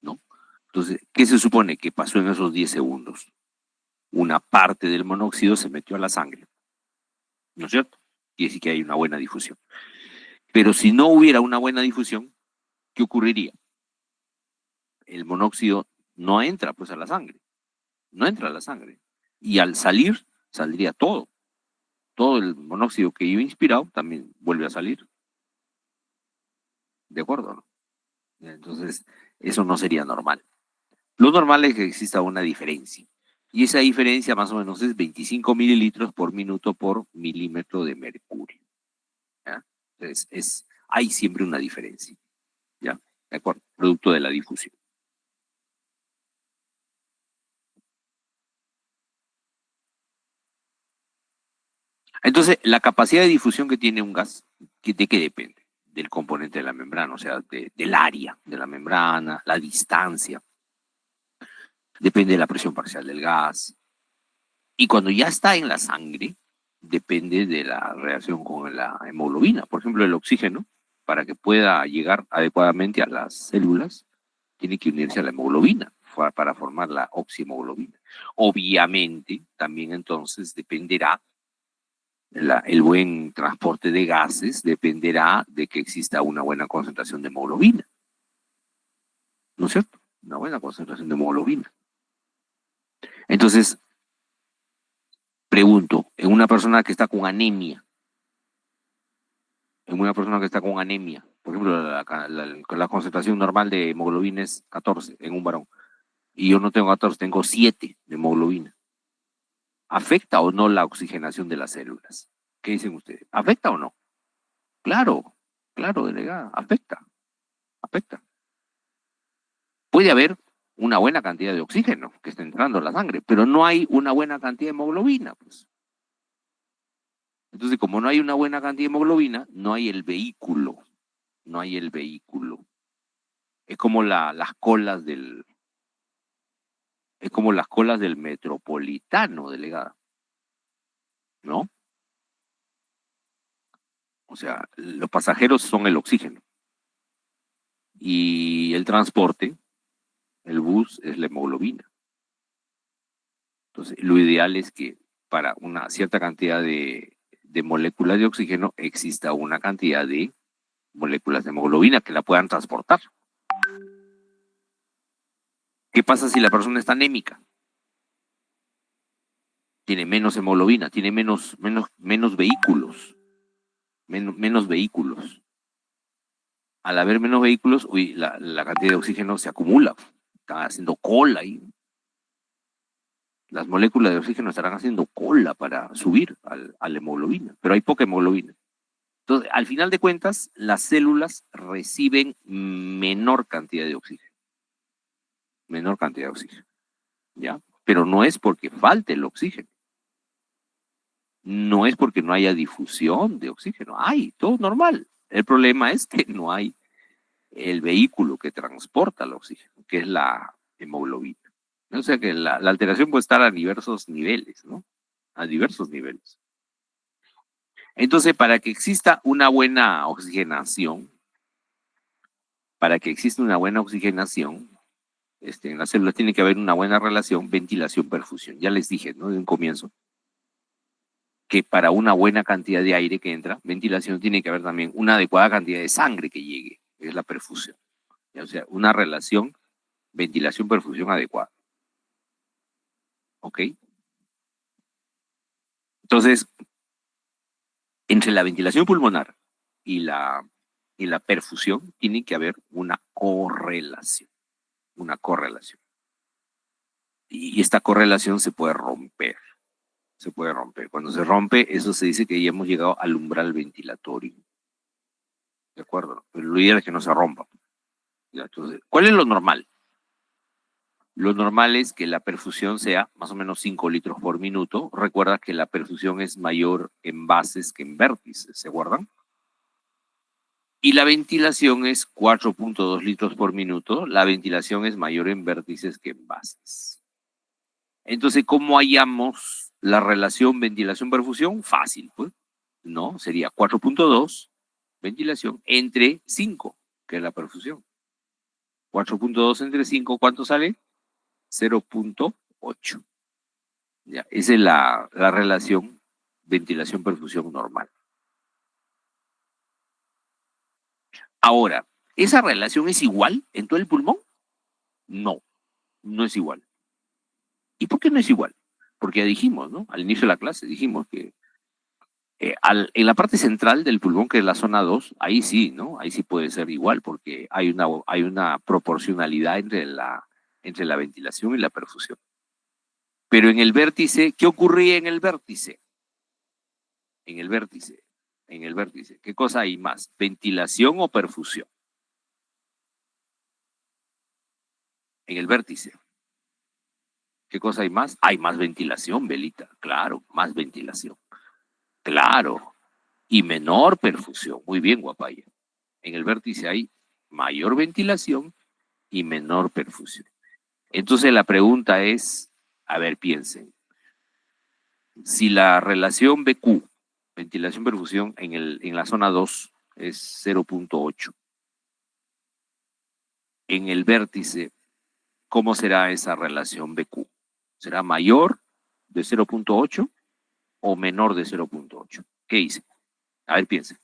¿no? Entonces, ¿qué se supone que pasó en esos 10 segundos? Una parte del monóxido se metió a la sangre, ¿no es cierto? Quiere decir que hay una buena difusión. Pero si no hubiera una buena difusión, ¿qué ocurriría? El monóxido no entra pues a la sangre, no entra a la sangre. Y al salir, saldría todo. Todo el monóxido que iba inspirado también vuelve a salir. ¿De acuerdo? ¿No? Entonces, eso no sería normal. Lo normal es que exista una diferencia. Y esa diferencia más o menos es 25 mililitros por minuto por milímetro de mercurio. ¿Ya? Entonces, hay siempre una diferencia. ¿Ya? ¿De acuerdo? Producto de la difusión. Entonces, la capacidad de difusión que tiene un gas, ¿de qué depende? Del componente de la membrana, o sea, del área de la membrana, la distancia. Depende de la presión parcial del gas. Y cuando ya está en la sangre, depende de la reacción con la hemoglobina. Por ejemplo, el oxígeno, para que pueda llegar adecuadamente a las células, tiene que unirse a la hemoglobina para formar la oxihemoglobina. Obviamente, también entonces dependerá el buen transporte de gases, dependerá de que exista una buena concentración de hemoglobina. ¿No es cierto? Una buena concentración de hemoglobina. Entonces, pregunto, en una persona que está con anemia, por ejemplo, la concentración normal de hemoglobina es 14 en un varón, y yo no tengo 14, tengo 7 de hemoglobina. ¿Afecta o no la oxigenación de las células? ¿Qué dicen ustedes? ¿Afecta o no? Claro, claro, delegada, afecta. Puede haber una buena cantidad de oxígeno que está entrando a la sangre, pero no hay una buena cantidad de hemoglobina, pues. Entonces, como no hay una buena cantidad de hemoglobina, no hay el vehículo. No hay el vehículo. Es como es como las colas del metropolitano, delegada, ¿no? O sea, los pasajeros son el oxígeno. Y el transporte, el bus, es la hemoglobina. Entonces, lo ideal es que para una cierta cantidad de moléculas de oxígeno exista una cantidad de moléculas de hemoglobina que la puedan transportar. ¿Qué pasa si la persona está anémica? Tiene menos hemoglobina, tiene menos vehículos, menos vehículos. Al haber menos vehículos, la cantidad de oxígeno se acumula, está haciendo cola ahí. Las moléculas de oxígeno estarán haciendo cola para subir a la hemoglobina, pero hay poca hemoglobina. Entonces, al final de cuentas, las células reciben menor cantidad de oxígeno. Menor cantidad de oxígeno. ¿Ya? Pero no es porque falte el oxígeno. No es porque no haya difusión de oxígeno. Hay, todo normal. El problema es que no hay el vehículo que transporta el oxígeno, que es la hemoglobina. O sea que la alteración puede estar a diversos niveles, ¿no? A diversos niveles. Entonces, para que exista una buena oxigenación, en las células tiene que haber una buena relación ventilación-perfusión. Ya les dije, ¿no? De un comienzo, que para una buena cantidad de aire que entra, ventilación, tiene que haber también una adecuada cantidad de sangre que llegue, que es la perfusión. O sea, una relación ventilación-perfusión adecuada. ¿Ok? Entonces, entre la ventilación pulmonar y la perfusión tiene que haber una correlación. Una correlación. Y esta correlación se puede romper. Se puede romper. Cuando se rompe, eso se dice que ya hemos llegado al umbral ventilatorio. ¿De acuerdo? Pero lo ideal es que no se rompa. ¿Ya? Entonces, ¿cuál es lo normal? Lo normal es que la perfusión sea más o menos 5 litros por minuto. Recuerda que la perfusión es mayor en bases que en vértices, ¿se acuerdan? Y la ventilación es 4.2 litros por minuto. La ventilación es mayor en vértices que en bases. Entonces, ¿cómo hallamos la relación ventilación-perfusión? Fácil, pues. No, sería 4.2 ventilación entre 5, que es la perfusión. 4.2 entre 5, ¿cuánto sale? 0.8. Ya, esa es la relación ventilación-perfusión normal. Ahora, ¿esa relación es igual en todo el pulmón? No, no es igual. ¿Y por qué no es igual? Porque ya dijimos, ¿no? Al inicio de la clase dijimos que en la parte central del pulmón, que es la zona 2, ahí sí, ¿no? Ahí sí puede ser igual, porque hay una proporcionalidad entre la ventilación y la perfusión. Pero en el vértice, ¿qué ocurría en el vértice? En el vértice, ¿qué cosa hay más? ¿Ventilación o perfusión? En el vértice. ¿Qué cosa hay más? Hay más ventilación, Belita. Claro, más ventilación. Claro. Y menor perfusión. Muy bien, Guapaya. En el vértice hay mayor ventilación y menor perfusión. Entonces la pregunta es, a ver, piensen, si la relación BQ, ventilación-perfusión, en la zona 2 es 0.8, en el vértice, ¿cómo será esa relación BQ? ¿Será mayor de 0.8 o menor de 0.8? ¿Qué hice? A ver, piensen.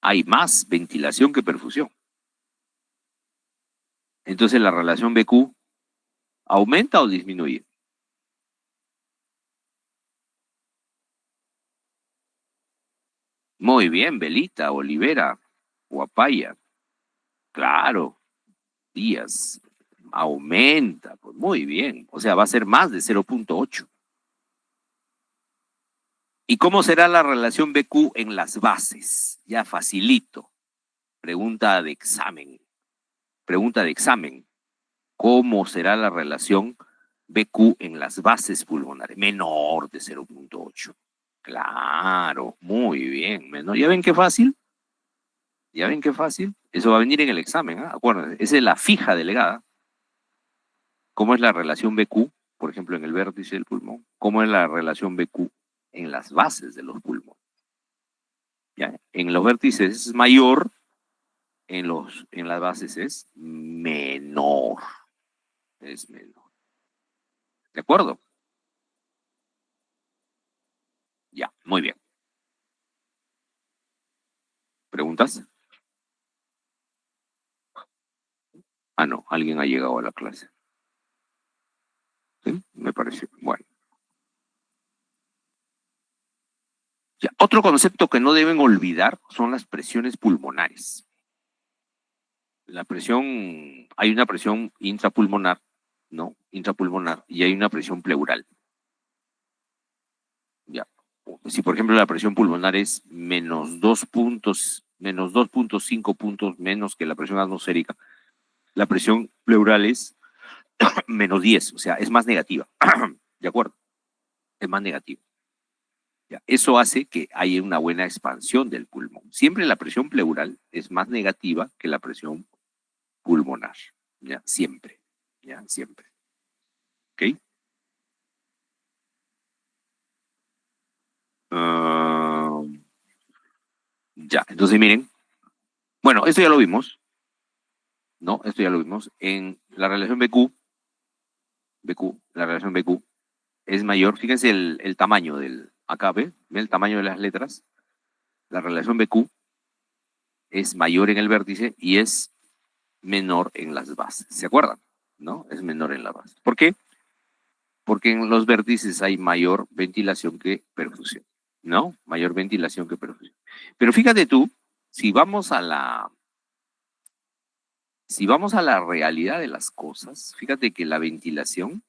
Hay más ventilación que perfusión. Entonces la relación BQ aumenta o disminuye. Muy bien, Belita, Olivera, Guapaya. Claro, Díaz. Aumenta, pues muy bien. O sea, va a ser más de 0.8. ¿Y cómo será la relación BQ en las bases? Ya facilito. Pregunta de examen. Pregunta de examen. ¿Cómo será la relación BQ en las bases pulmonares? Menor de 0.8. Claro, muy bien. Menor. ¿Ya ven qué fácil? ¿Ya ven qué fácil? Eso va a venir en el examen, ¿eh? Acuérdense, esa es la fija delegada. ¿Cómo es la relación BQ, por ejemplo, en el vértice del pulmón? ¿Cómo es la relación BQ en las bases de los pulmones? ¿Ya? En los vértices es mayor, en las bases es menor. Es menor. ¿De acuerdo? Ya, muy bien. ¿Preguntas? Ah, no, alguien ha llegado a la clase. ¿Sí? Me parece. Bueno. Ya, otro concepto que no deben olvidar son las presiones pulmonares. La presión, hay una presión intrapulmonar, ¿no? Intrapulmonar, y hay una presión pleural. Ya. Si, por ejemplo, la presión pulmonar es menos 2 puntos, menos 2,5 puntos menos que la presión atmosférica, la presión pleural es menos 10, o sea, es más negativa. ¿De acuerdo? Es más negativa. Ya. Eso hace que haya una buena expansión del pulmón. Siempre la presión pleural es más negativa que la presión pulmonar. ¿Ya? Siempre. ¿Ya? Siempre. ¿Ok? Uh, ya, entonces miren. Bueno, esto ya lo vimos, ¿no? Esto ya lo vimos. En la relación la relación BQ es mayor. Fíjense el tamaño del. Acá, ¿ve? ¿Ve el tamaño de las letras? La relación BQ es mayor en el vértice y es menor en las bases. ¿Se acuerdan? ¿No? Es menor en la base. ¿Por qué? Porque en los vértices hay mayor ventilación que perfusión, ¿no? Mayor ventilación que perfusión. Pero fíjate tú, si vamos a la, si vamos a la realidad de las cosas, fíjate que la ventilación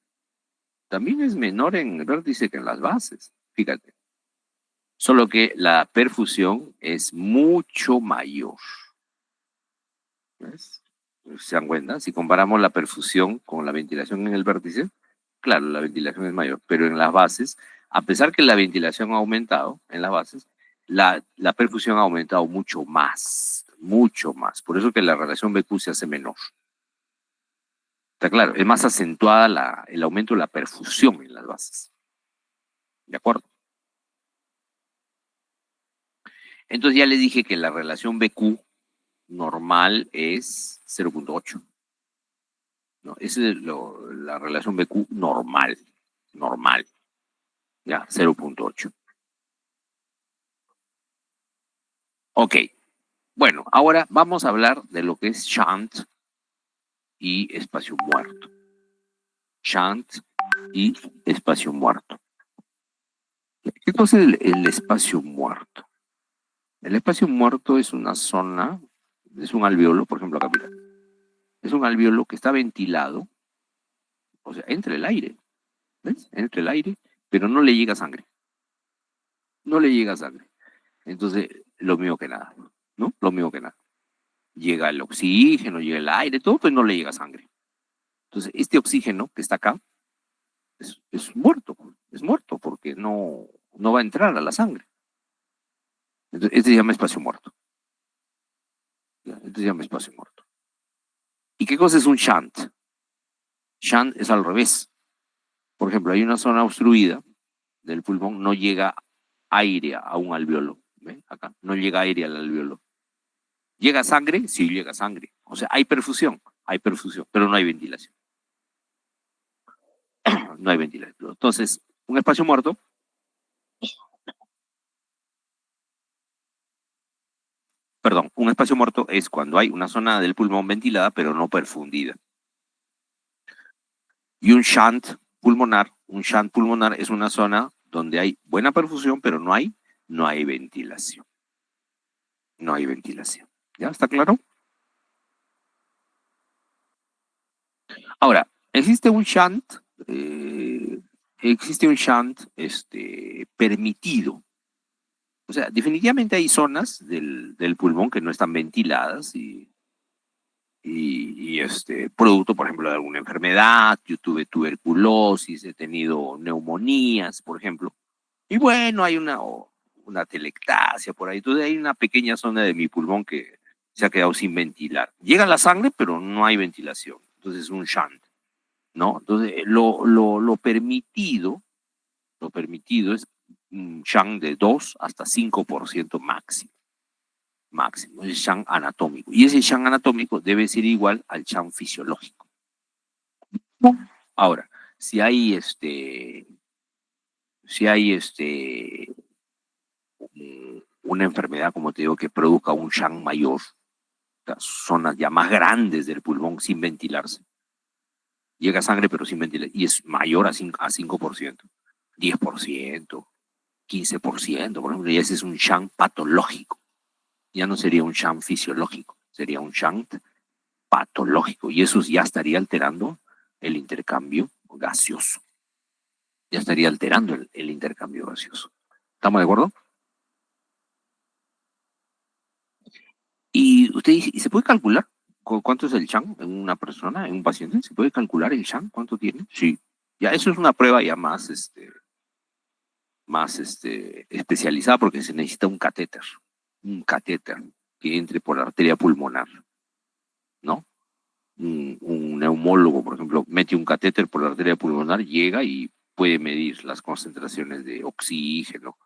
también es menor en el vértice que en las bases. Fíjate. Solo que la perfusión es mucho mayor. ¿Ves? ¿Se dan cuenta? Si comparamos la perfusión con la ventilación en el vértice, claro, la ventilación es mayor, pero en las bases, a pesar que la ventilación ha aumentado en las bases, la perfusión ha aumentado mucho más, mucho más. Por eso que la relación BQ se hace menor. Está claro, es más acentuada el aumento de la perfusión en las bases. ¿De acuerdo? Entonces ya les dije que la relación BQ normal es 0,8. ¿No? Esa es la relación BQ normal. Normal. Ya, 0,8. Ok. Bueno, ahora vamos a hablar de lo que es shunt y espacio muerto. Shunt y espacio muerto. ¿Qué cosa es el espacio muerto? El espacio muerto es una zona, es un alveolo, por ejemplo, acá mira, es un alveolo que está ventilado, o sea, entra el aire, ¿ves? Entra el aire, pero no le llega sangre. No le llega sangre. Entonces, lo mismo que nada, ¿no? Lo mismo que nada. Llega el oxígeno, llega el aire, todo, pero no le llega sangre. Entonces, este oxígeno que está acá es muerto porque no va a entrar a la sangre. Entonces, este se llama espacio muerto. Este se llama espacio muerto. ¿Y qué cosa es un shunt? Shunt es al revés. Por ejemplo, hay una zona obstruida del pulmón, no llega aire a un alveolo. ¿Ven? Acá, no llega aire al alveolo. ¿Llega sangre? Sí, llega sangre. O sea, hay perfusión, pero no hay ventilación. No hay ventilación. Entonces, un espacio muerto, perdón, un espacio muerto es cuando hay una zona del pulmón ventilada, pero no perfundida. Y un shunt pulmonar es una zona donde hay buena perfusión, pero no hay ventilación. No hay ventilación. ¿Ya está claro? Ahora, eh, existe un shunt permitido. O sea, definitivamente hay zonas del pulmón que no están ventiladas producto, por ejemplo, de alguna enfermedad. Yo tuve tuberculosis, he tenido neumonías, por ejemplo. Y bueno, hay una telectasia por ahí. Entonces hay una pequeña zona de mi pulmón que se ha quedado sin ventilar. Llega la sangre, pero no hay ventilación. Entonces es un shunt, ¿no? Entonces lo permitido es un shunt de 2 hasta 5% máximo. Máximo, es shunt anatómico. Y ese shunt anatómico debe ser igual al shunt fisiológico. Ahora, si hay una enfermedad, como te digo, que produzca un shunt mayor, las zonas ya más grandes del pulmón sin ventilarse. Llega sangre pero sin ventilar y es mayor a 5%, 10%, 15%, por ejemplo, y ese es un shunt patológico. Ya no sería un shunt fisiológico, sería un shunt patológico y eso ya estaría alterando el intercambio gaseoso. Ya estaría alterando el intercambio gaseoso. ¿Estamos de acuerdo? Y usted dice, ¿y se puede calcular cuánto es el shunt en una persona, en un paciente? ¿Se puede calcular el shunt? ¿Cuánto tiene? Sí. Ya, eso es una prueba ya más especializada porque se necesita un catéter que entre por la arteria pulmonar, ¿no? Un neumólogo, por ejemplo, mete un catéter por la arteria pulmonar, llega y puede medir las concentraciones de oxígeno,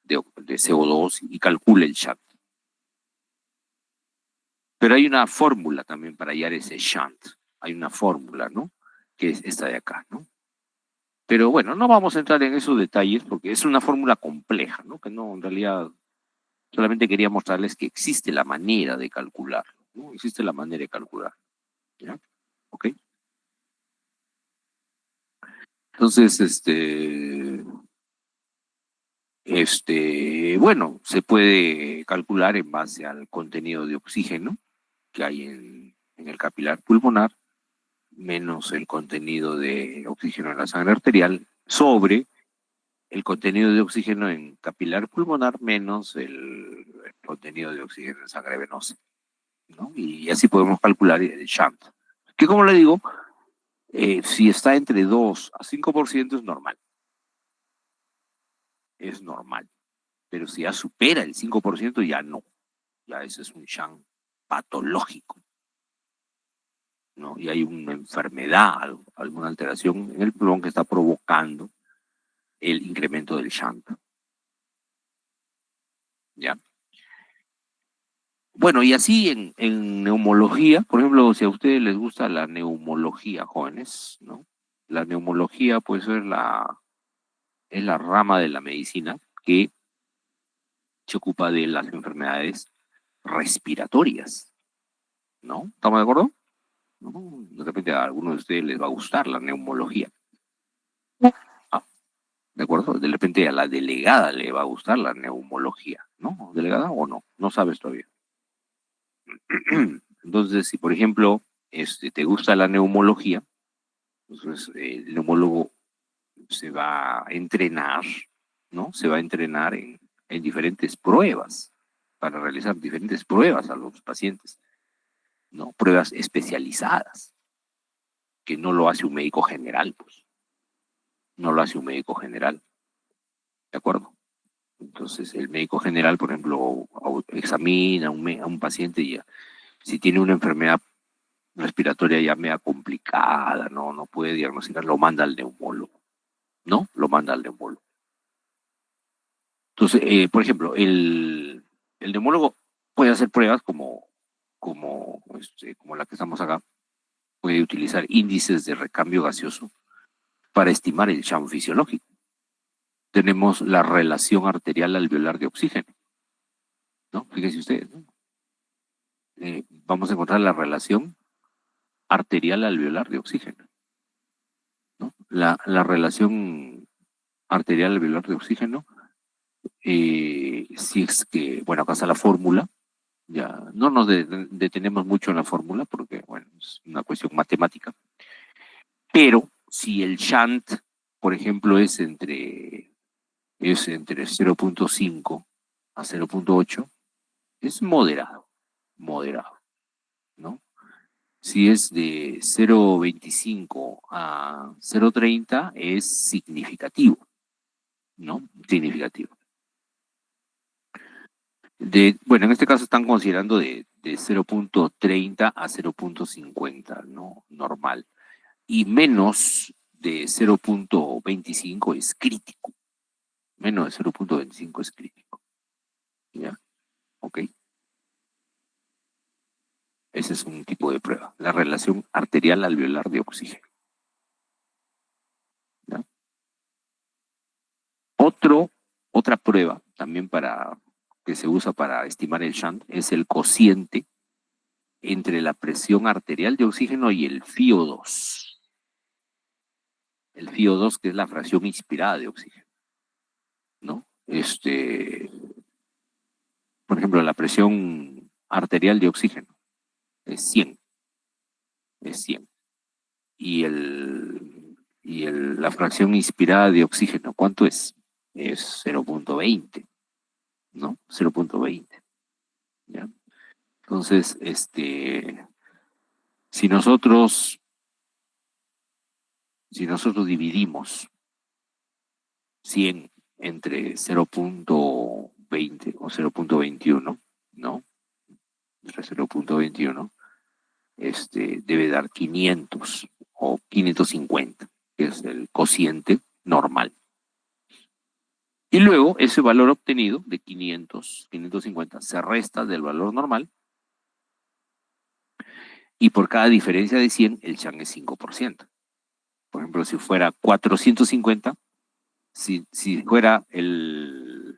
de CO2 y calcula el shunt. Pero hay una fórmula también para hallar ese shunt. Hay una fórmula, ¿no? Que es esta de acá, ¿no? Pero bueno, no vamos a entrar en esos detalles porque es una fórmula compleja, ¿no? Que no, en realidad, solamente quería mostrarles que existe la manera de calcularlo, ¿no? Existe la manera de calcular, ¿ya? ¿Ok? Entonces, bueno, se puede calcular en base al contenido de oxígeno que hay en el capilar pulmonar, menos el contenido de oxígeno en la sangre arterial, sobre el contenido de oxígeno en capilar pulmonar menos el contenido de oxígeno en sangre venosa, ¿no? Y así podemos calcular el shunt. Que como le digo, si está entre 2 a 5% es normal. Es normal. Pero si ya supera el 5% ya no. Ya ese es un shunt patológico, ¿no? Y hay una enfermedad, alguna alteración en el pulmón que está provocando el incremento del shunt. ¿Ya? Bueno, y así en neumología, por ejemplo, si a ustedes les gusta la neumología, jóvenes, ¿no? La neumología, pues, es la rama de la medicina que se ocupa de las enfermedades respiratorias, ¿no? ¿Estamos de acuerdo? ¿No? De repente a alguno de ustedes les va a gustar la neumología. Ah, ¿de acuerdo? De repente a la delegada le va a gustar la neumología, ¿no? ¿Delegada o no? No sabes todavía. Entonces, si por ejemplo te gusta la neumología, entonces el neumólogo se va a entrenar, ¿no? Se va a entrenar en diferentes pruebas, para realizar diferentes pruebas a los pacientes, ¿no? Pruebas especializadas, que no lo hace un médico general, pues. No lo hace un médico general, ¿de acuerdo? Entonces, el médico general, por ejemplo, examina a un paciente y ya, si tiene una enfermedad respiratoria ya media complicada, no puede diagnosticar, lo manda al neumólogo, ¿no? Lo manda al neumólogo. Entonces, por ejemplo, el neumólogo puede hacer pruebas como la que estamos acá, puede utilizar índices de recambio gaseoso para estimar el shunt fisiológico. Tenemos la relación arterial alveolar de oxígeno, ¿no? Fíjense ustedes, ¿no? Vamos a encontrar la relación arterial alveolar de oxígeno, ¿no? La relación arterial alveolar de oxígeno, si es que, bueno, acá está la fórmula, ya no nos detenemos mucho en la fórmula porque, bueno, es una cuestión matemática, pero si el shunt, por ejemplo, es entre 0.5 a 0.8, es moderado, ¿no? Si es de 0.25 a 0.30 es significativo, ¿no? Significativo. Bueno, en este caso están considerando de 0.30 a 0.50, ¿no? Normal. Y menos de 0.25 es crítico. Menos de 0.25 es crítico. ¿Ya? ¿Ok? Ese es un tipo de prueba. La relación arterial alveolar de oxígeno. ¿Ya? Otra prueba también para que se usa para estimar el shunt es el cociente entre la presión arterial de oxígeno y el FiO2. El FiO2, que es la fracción inspirada de oxígeno, ¿no? Por ejemplo, la presión arterial de oxígeno es 100. Es 100. La fracción inspirada de oxígeno, ¿cuánto es? Es 0.20, ¿no? 0.20. ¿Ya? Entonces, si nosotros dividimos 100 entre 0.20 o 0.21, ¿no? Entre 0.21, debe dar 500 o 550, que es el cociente normal. Y luego ese valor obtenido de 500, 550 se resta del valor normal y por cada diferencia de 100 el shunt es 5%. Por ejemplo, si fuera 450, si fuera el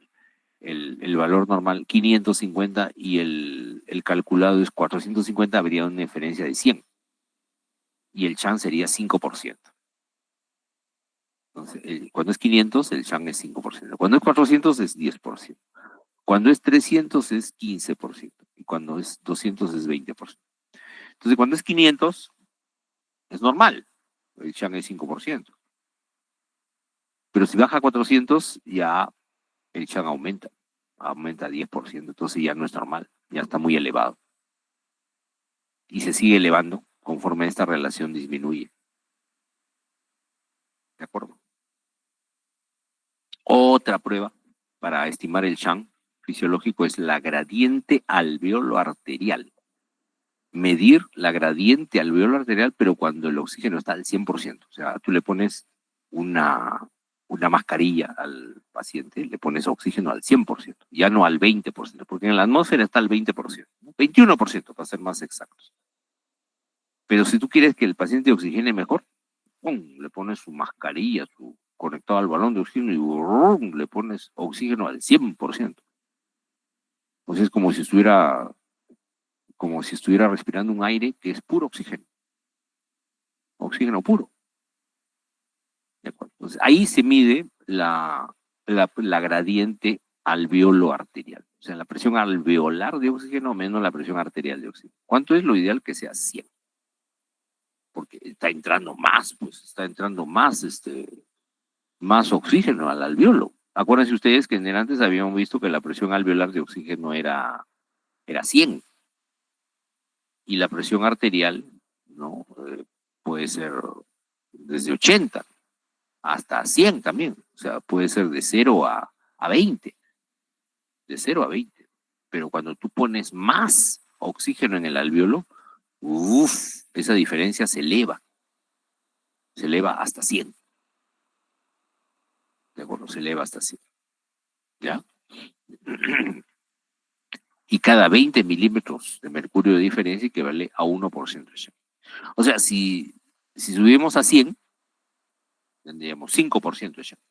valor normal 550 y el calculado es 450, habría una diferencia de 100 y el shunt sería 5%. Entonces, cuando es 500, el shunt es 5%. Cuando es 400, es 10%. Cuando es 300, es 15%. Y cuando es 200, es 20%. Entonces, cuando es 500, es normal. El shunt es 5%. Pero si baja a 400, ya el shunt aumenta. Aumenta a 10%. Entonces ya no es normal. Ya está muy elevado. Y se sigue elevando conforme esta relación disminuye. ¿De acuerdo? Otra prueba para estimar el shunt fisiológico es la gradiente alveolo arterial. Medir la gradiente alveolo arterial, pero cuando el oxígeno está al 100%. O sea, tú le pones una mascarilla al paciente, le pones oxígeno al 100%, ya no al 20%, porque en la atmósfera está al 20%, 21% para ser más exactos. Pero si tú quieres que el paciente oxigene mejor, ¡pum!, le pones su mascarilla, su conectado al balón de oxígeno y ¡brum!, le pones oxígeno al 100%. Pues es como si estuviera respirando un aire que es puro oxígeno. Oxígeno puro. ¿De acuerdo? Entonces, ahí se mide la gradiente alveolo arterial. O sea, la presión alveolar de oxígeno menos la presión arterial de oxígeno. ¿Cuánto es lo ideal? Que sea 100? Porque está entrando más, pues, está entrando más oxígeno al alveolo. Acuérdense ustedes que antes habíamos visto que la presión alveolar de oxígeno era 100. Y la presión arterial, ¿no? Puede ser desde 80 hasta 100 también. O sea, puede ser de 0 a 20. De 0 a 20. Pero cuando tú pones más oxígeno en el alveolo, esa diferencia se eleva. Se eleva hasta 100. ¿De acuerdo? Se eleva hasta 100. ¿Ya? Y cada 20 milímetros de mercurio de diferencia equivale a 1% de shunt. O sea, si subimos a 100, tendríamos 5% de shunt,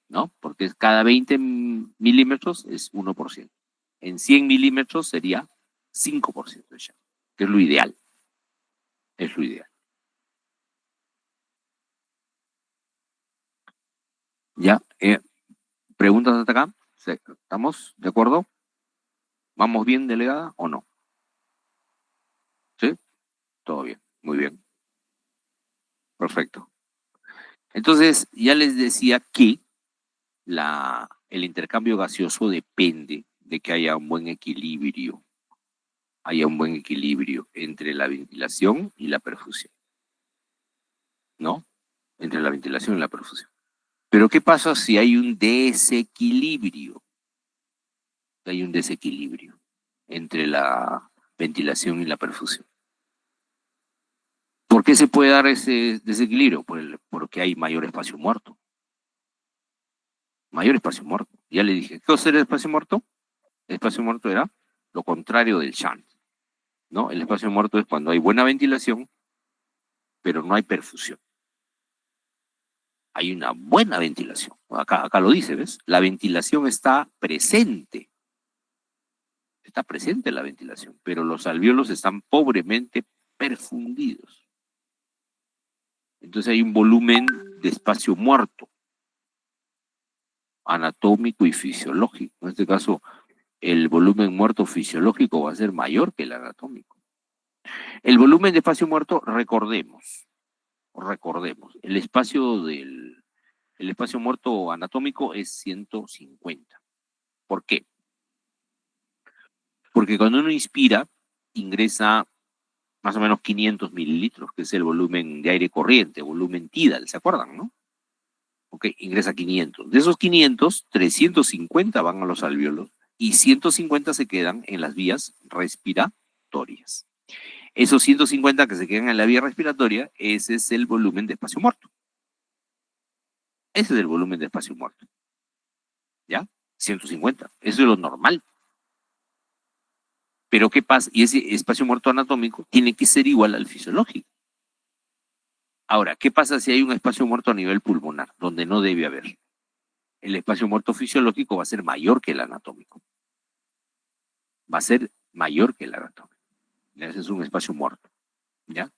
¿no? Porque cada 20 milímetros es 1%. En 100 milímetros sería 5% de shunt, que es lo ideal. Es lo ideal. ¿Ya? ¿Preguntas hasta acá? ¿Estamos de acuerdo? ¿Vamos bien, delegada, o no? ¿Sí? Todo bien. Muy bien. Perfecto. Entonces, ya les decía que el intercambio gaseoso depende de que haya un buen equilibrio. Haya un buen equilibrio entre la ventilación y la perfusión. ¿No? Entre la ventilación y la perfusión. Pero ¿qué pasa si hay un desequilibrio? Hay un desequilibrio entre la ventilación y la perfusión. ¿Por qué se puede dar ese desequilibrio? Porque hay mayor espacio muerto. Mayor espacio muerto. Ya le dije, ¿qué cosa era el espacio muerto? El espacio muerto era lo contrario del shunt, ¿no? El espacio muerto es cuando hay buena ventilación, pero no hay perfusión. Hay una buena ventilación. Acá lo dice, ¿ves? La ventilación está presente, Está presente la ventilación, pero los alvéolos están pobremente perfundidos. Entonces hay un volumen de espacio muerto, anatómico y fisiológico. En este caso, el volumen muerto fisiológico va a ser mayor que el anatómico. El volumen de espacio muerto, recordemos, el espacio muerto anatómico es 150. ¿Por qué? Porque cuando uno inspira, ingresa más o menos 500 mililitros, que es el volumen de aire corriente, volumen tidal, ¿se acuerdan, no? Ok, ingresa 500. De esos 500, 350 van a los alvéolos y 150 se quedan en las vías respiratorias. Esos 150 que se quedan en la vía respiratoria, ese es el volumen de espacio muerto. Ese es el volumen de espacio muerto. ¿Ya? 150. Eso es lo normal. Pero ¿qué pasa? Y ese espacio muerto anatómico tiene que ser igual al fisiológico. Ahora, ¿qué pasa si hay un espacio muerto a nivel pulmonar, donde no debe haber? El espacio muerto fisiológico va a ser mayor que el anatómico. Va a ser mayor que el anatómico. Ese es un espacio muerto. ¿Ya?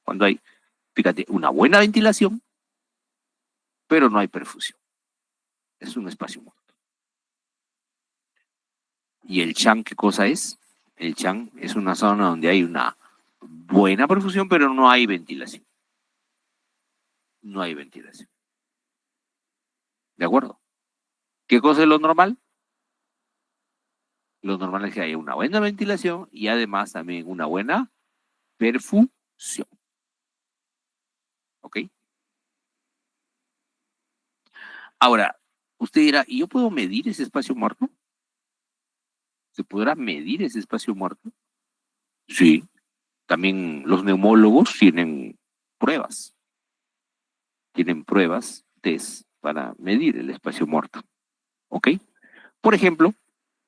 Cuando hay, fíjate, una buena ventilación, pero no hay perfusión. Es un espacio muerto. ¿Y el CHAN qué cosa es? El CHAN es una zona donde hay una buena perfusión, pero no hay ventilación. No hay ventilación. ¿De acuerdo? ¿Qué cosa es lo normal? Lo normal es que haya una buena ventilación y además también una buena perfusión. ¿Ok? Ahora, usted dirá, ¿y yo puedo medir ese espacio muerto? ¿Se podrá medir ese espacio muerto? Sí. También los neumólogos tienen pruebas. Tienen pruebas, test, para medir el espacio muerto. ¿Ok? Por ejemplo,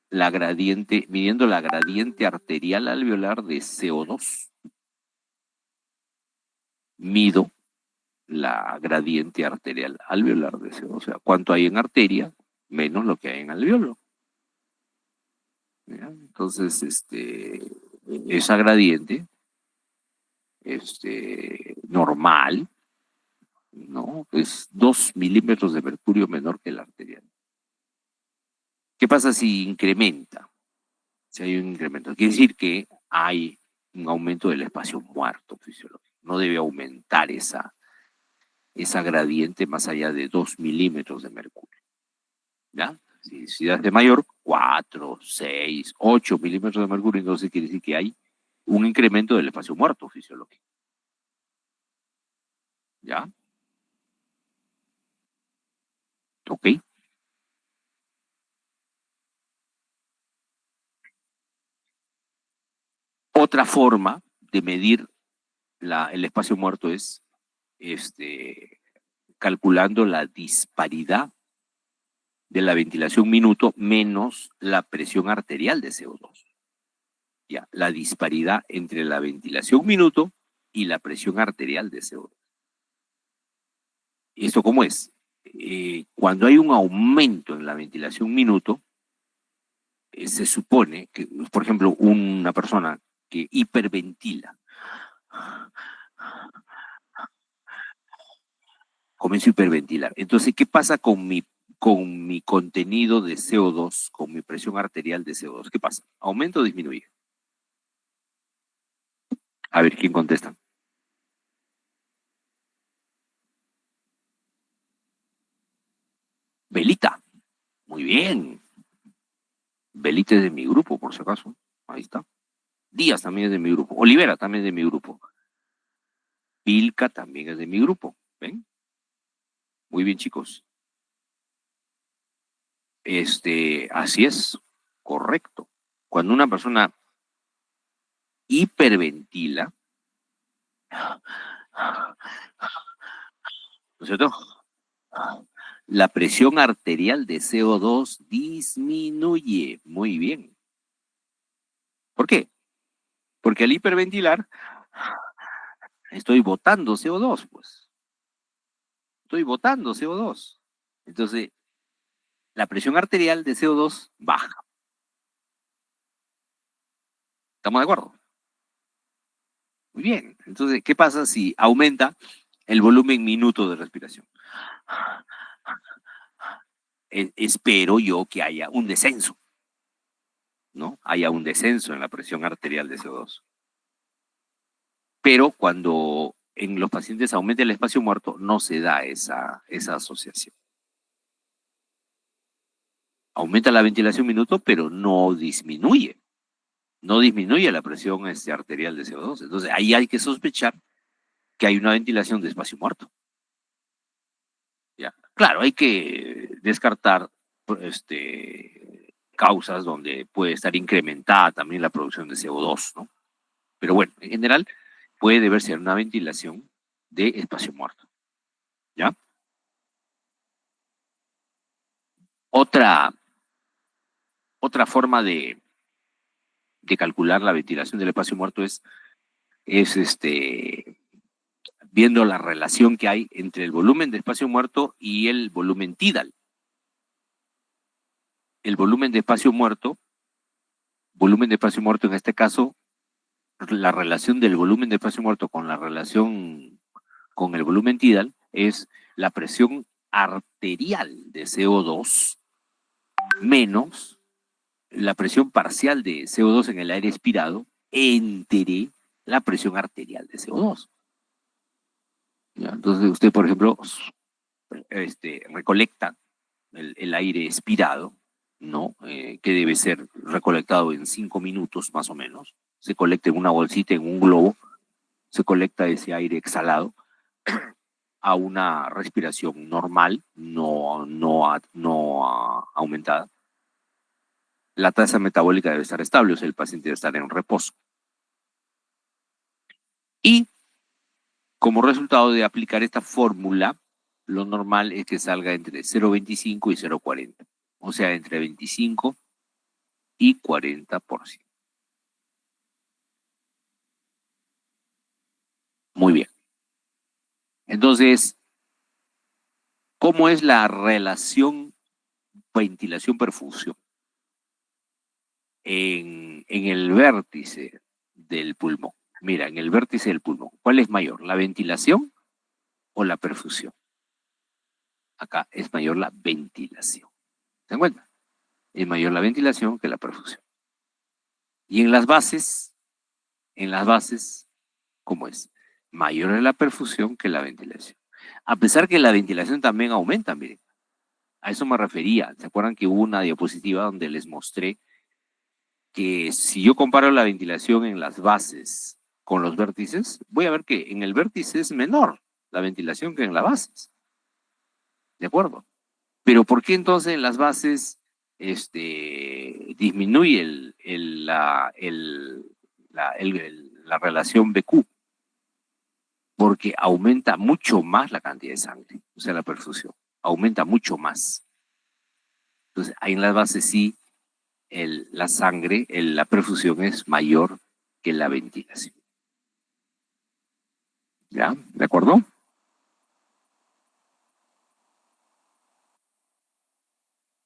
midiendo la gradiente arterial alveolar de CO2. Mido la gradiente arterial alveolar de CO2. O sea, cuánto hay en arteria menos lo que hay en alveolo. ¿Ya? Entonces, esa gradiente normal, ¿no? Es 2 milímetros de mercurio menor que la arterial. ¿Qué pasa si incrementa? Si hay un incremento, quiere decir que hay un aumento del espacio muerto fisiológico. No debe aumentar esa gradiente más allá de 2 milímetros de mercurio. ¿Ya? Si hace mayor, 4, 6, 8 milímetros de mercurio, entonces quiere decir que hay un incremento del espacio muerto fisiológico. ¿Ya? ¿Ok? Otra forma de medir el espacio muerto es calculando la disparidad de la ventilación minuto menos la presión arterial de CO2. Ya, la disparidad entre la ventilación minuto y la presión arterial de CO2. ¿Esto cómo es? Cuando hay un aumento en la ventilación minuto, se supone que, por ejemplo, una persona que hiperventila, comienza a hiperventilar. Entonces, ¿qué pasa con mi contenido de CO2, con mi presión arterial de CO2? ¿Qué pasa? ¿Aumenta o disminuye? A ver, ¿quién contesta? Belita. Muy bien. Belita es de mi grupo, por si acaso. Ahí está. Díaz también es de mi grupo. Olivera también es de mi grupo. Pilca también es de mi grupo. ¿Ven? Muy bien, chicos. Así es. Correcto. Cuando una persona hiperventila, ¿no es cierto? La presión arterial de CO2 disminuye. Muy bien. ¿Por qué? Porque al hiperventilar estoy botando CO2, pues. Estoy botando CO2. Entonces, la presión arterial de CO2 baja. ¿Estamos de acuerdo? Muy bien. Entonces, ¿qué pasa si aumenta el volumen minuto de respiración? Espero yo que haya un descenso, ¿no? Haya un descenso en la presión arterial de CO2. Pero cuando en los pacientes aumenta el espacio muerto, no se da esa asociación. Aumenta la ventilación minuto, pero no disminuye. No disminuye la presión arterial de CO2. Entonces, ahí hay que sospechar que hay una ventilación de espacio muerto. ¿Ya? Claro, hay que descartar causas donde puede estar incrementada también la producción de CO2, ¿no? Pero bueno, en general puede deberse a una ventilación de espacio muerto. ¿Ya? Otra forma de calcular la ventilación del espacio muerto es viendo la relación que hay entre el volumen de espacio muerto y el volumen tidal. El volumen de espacio muerto en este caso, la relación del volumen de espacio muerto con la relación con el volumen tidal es la presión arterial de CO2 menos la presión parcial de CO2 en el aire expirado entre la presión arterial de CO2. ¿Ya? Entonces usted, por ejemplo, recolecta el aire expirado, ¿no? Que debe ser recolectado en 5 minutos más o menos. Se colecta en una bolsita, en un globo, se colecta ese aire exhalado a una respiración normal, no aumentada. La tasa metabólica debe estar estable, o sea, el paciente debe estar en reposo. Y como resultado de aplicar esta fórmula, lo normal es que salga entre 0,25 y 0,40, o sea, entre 25 y 40%. Muy bien. Entonces, ¿cómo es la relación ventilación-perfusión? En el vértice del pulmón. Mira, en el vértice del pulmón, ¿cuál es mayor, la ventilación o la perfusión? Acá es mayor la ventilación. ¿Se dan cuenta? Es mayor la ventilación que la perfusión. Y en las bases, ¿cómo es? Mayor es la perfusión que la ventilación. A pesar que la ventilación también aumenta, miren. A eso me refería. ¿Se acuerdan que hubo una diapositiva donde les mostré que si yo comparo la ventilación en las bases con los vértices, voy a ver que en el vértice es menor la ventilación que en las bases? ¿De acuerdo? Pero ¿por qué entonces en las bases disminuye la relación BQ? Porque aumenta mucho más la cantidad de sangre, o sea, la perfusión, aumenta mucho más. Entonces, ahí en las bases sí, la sangre, la perfusión es mayor que la ventilación. ¿Ya? ¿De acuerdo?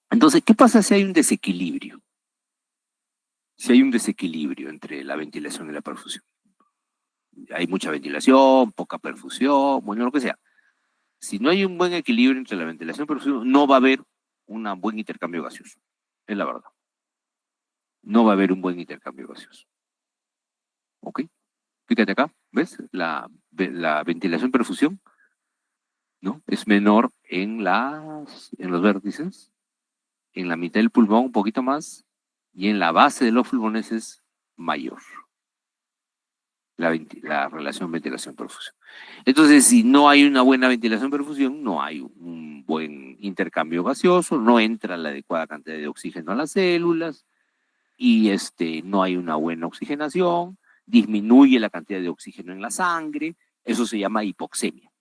Entonces, ¿qué pasa si hay un desequilibrio? Si hay un desequilibrio entre la ventilación y la perfusión. Hay mucha ventilación, poca perfusión, bueno, lo que sea. Si no hay un buen equilibrio entre la ventilación y perfusión, no va a haber un buen intercambio gaseoso. Es la verdad. No va a haber un buen intercambio gaseoso. ¿Ok? Fíjate acá, ¿ves? La ventilación-perfusión, ¿no? Es menor en los vértices, en la mitad del pulmón un poquito más, y en la base de los pulmones es mayor la relación ventilación-perfusión. Entonces, si no hay una buena ventilación-perfusión, no hay un buen intercambio gaseoso, no entra la adecuada cantidad de oxígeno a las células, y no hay una buena oxigenación, disminuye la cantidad de oxígeno en la sangre, eso se llama hipoxemia.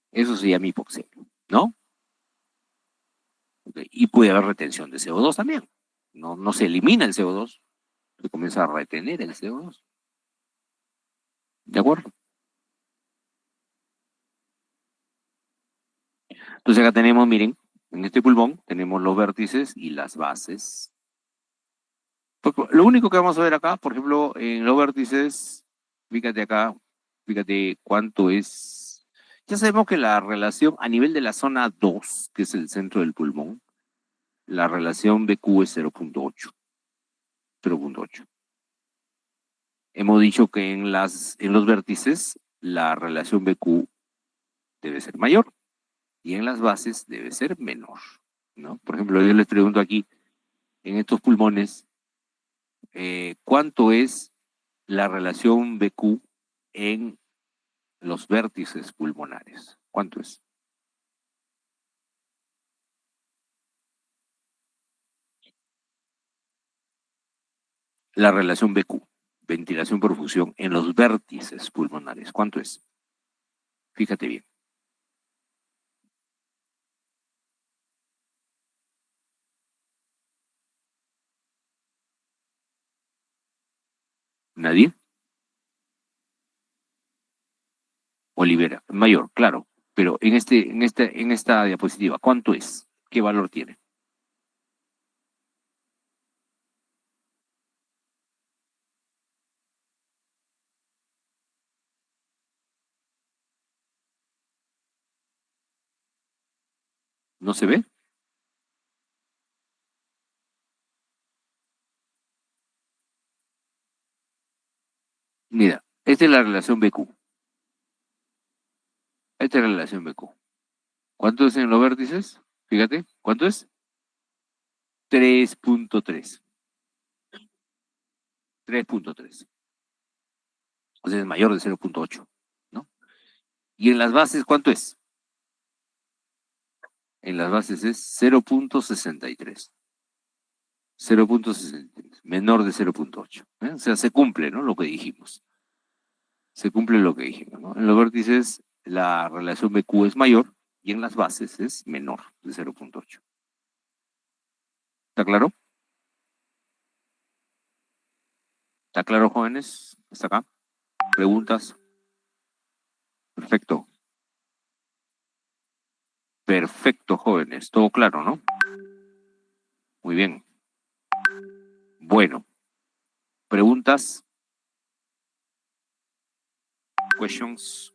Eso se llama hipoxemia, ¿no? Okay. Y puede haber retención de CO2 también. No se elimina el CO2, se comienza a retener el CO2. ¿De acuerdo? Entonces acá tenemos, miren, en este pulmón tenemos los vértices y las bases. Lo único que vamos a ver acá, por ejemplo, en los vértices, fíjate acá, fíjate cuánto es. Ya sabemos que la relación a nivel de la zona 2, que es el centro del pulmón, la relación BQ es 0.8. 0.8. Hemos dicho que en los vértices la relación BQ debe ser mayor y en las bases debe ser menor, ¿no? Por ejemplo, yo les pregunto aquí, en estos pulmones, ¿cuánto es la relación BQ en los vértices pulmonares? ¿Cuánto es? La relación BQ, ventilación por fusión, en los vértices pulmonares, ¿cuánto es? Fíjate bien. ¿Nadie? Olivera, mayor, claro, pero en esta diapositiva, ¿cuánto es? ¿Qué valor tiene? ¿No se ve? Mira, esta es la relación BQ. Esta es la relación BQ. ¿Cuánto es en los vértices? Fíjate, ¿cuánto es? 3.3. 3.3. O sea, es mayor de 0.8, ¿no? ¿Y en las bases cuánto es? En las bases es 0.63. 0.63, menor de 0.8. O sea, se cumple, ¿no? Lo que dijimos. Se cumple lo que dijimos, ¿no? En los vértices la relación BQ es mayor y en las bases es menor de 0.8. ¿Está claro? ¿Está claro, jóvenes? ¿Hasta acá? ¿Preguntas? Perfecto. Perfecto, jóvenes. Todo claro, ¿no? Muy bien. Bueno. ¿Preguntas? ¿Questions?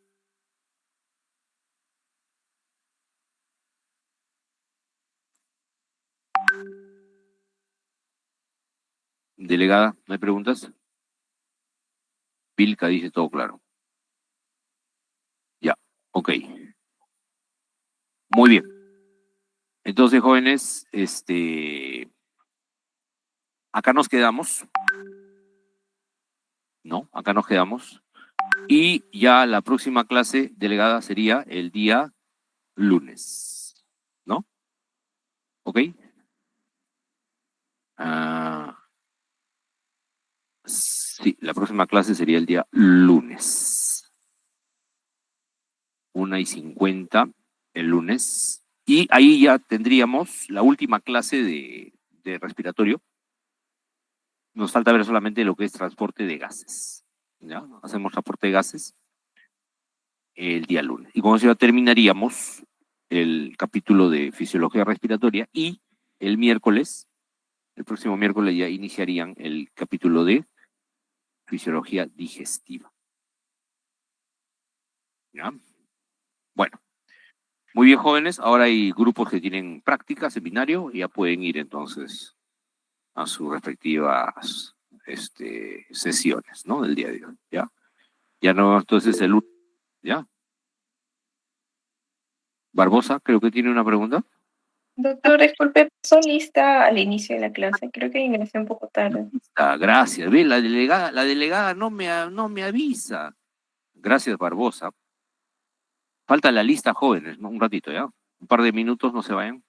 Delegada, ¿no hay preguntas? Vilca dice todo claro. Ya, ok. Muy bien. Entonces, jóvenes, acá nos quedamos, ¿no? Acá nos quedamos. Y ya la próxima clase delegada sería el día lunes, ¿no? ¿Ok? Ah, sí, la próxima clase sería el día lunes. 1:50 el lunes. Y ahí ya tendríamos la última clase de respiratorio. Nos falta ver solamente lo que es transporte de gases. ¿Ya? Hacemos transporte de gases el día lunes. Y con eso ya terminaríamos el capítulo de fisiología respiratoria y el miércoles, el próximo miércoles ya iniciarían el capítulo de fisiología digestiva. ¿Ya? Bueno, muy bien, jóvenes. Ahora hay grupos que tienen práctica, seminario, y ya pueden ir entonces a sus respectivas sesiones, ¿no? Del día de hoy, ¿ya? Ya no, entonces el lunes, ¿ya? Barbosa, creo que tiene una pregunta.
Doctor, disculpe, pasó lista al inicio de la clase. Creo que ingresé un poco tarde.
Gracias. Ve, la delegada no me avisa. Gracias, Barbosa. Falta la lista, jóvenes, ¿no? Un ratito, ¿ya? Un par de minutos, no se vayan.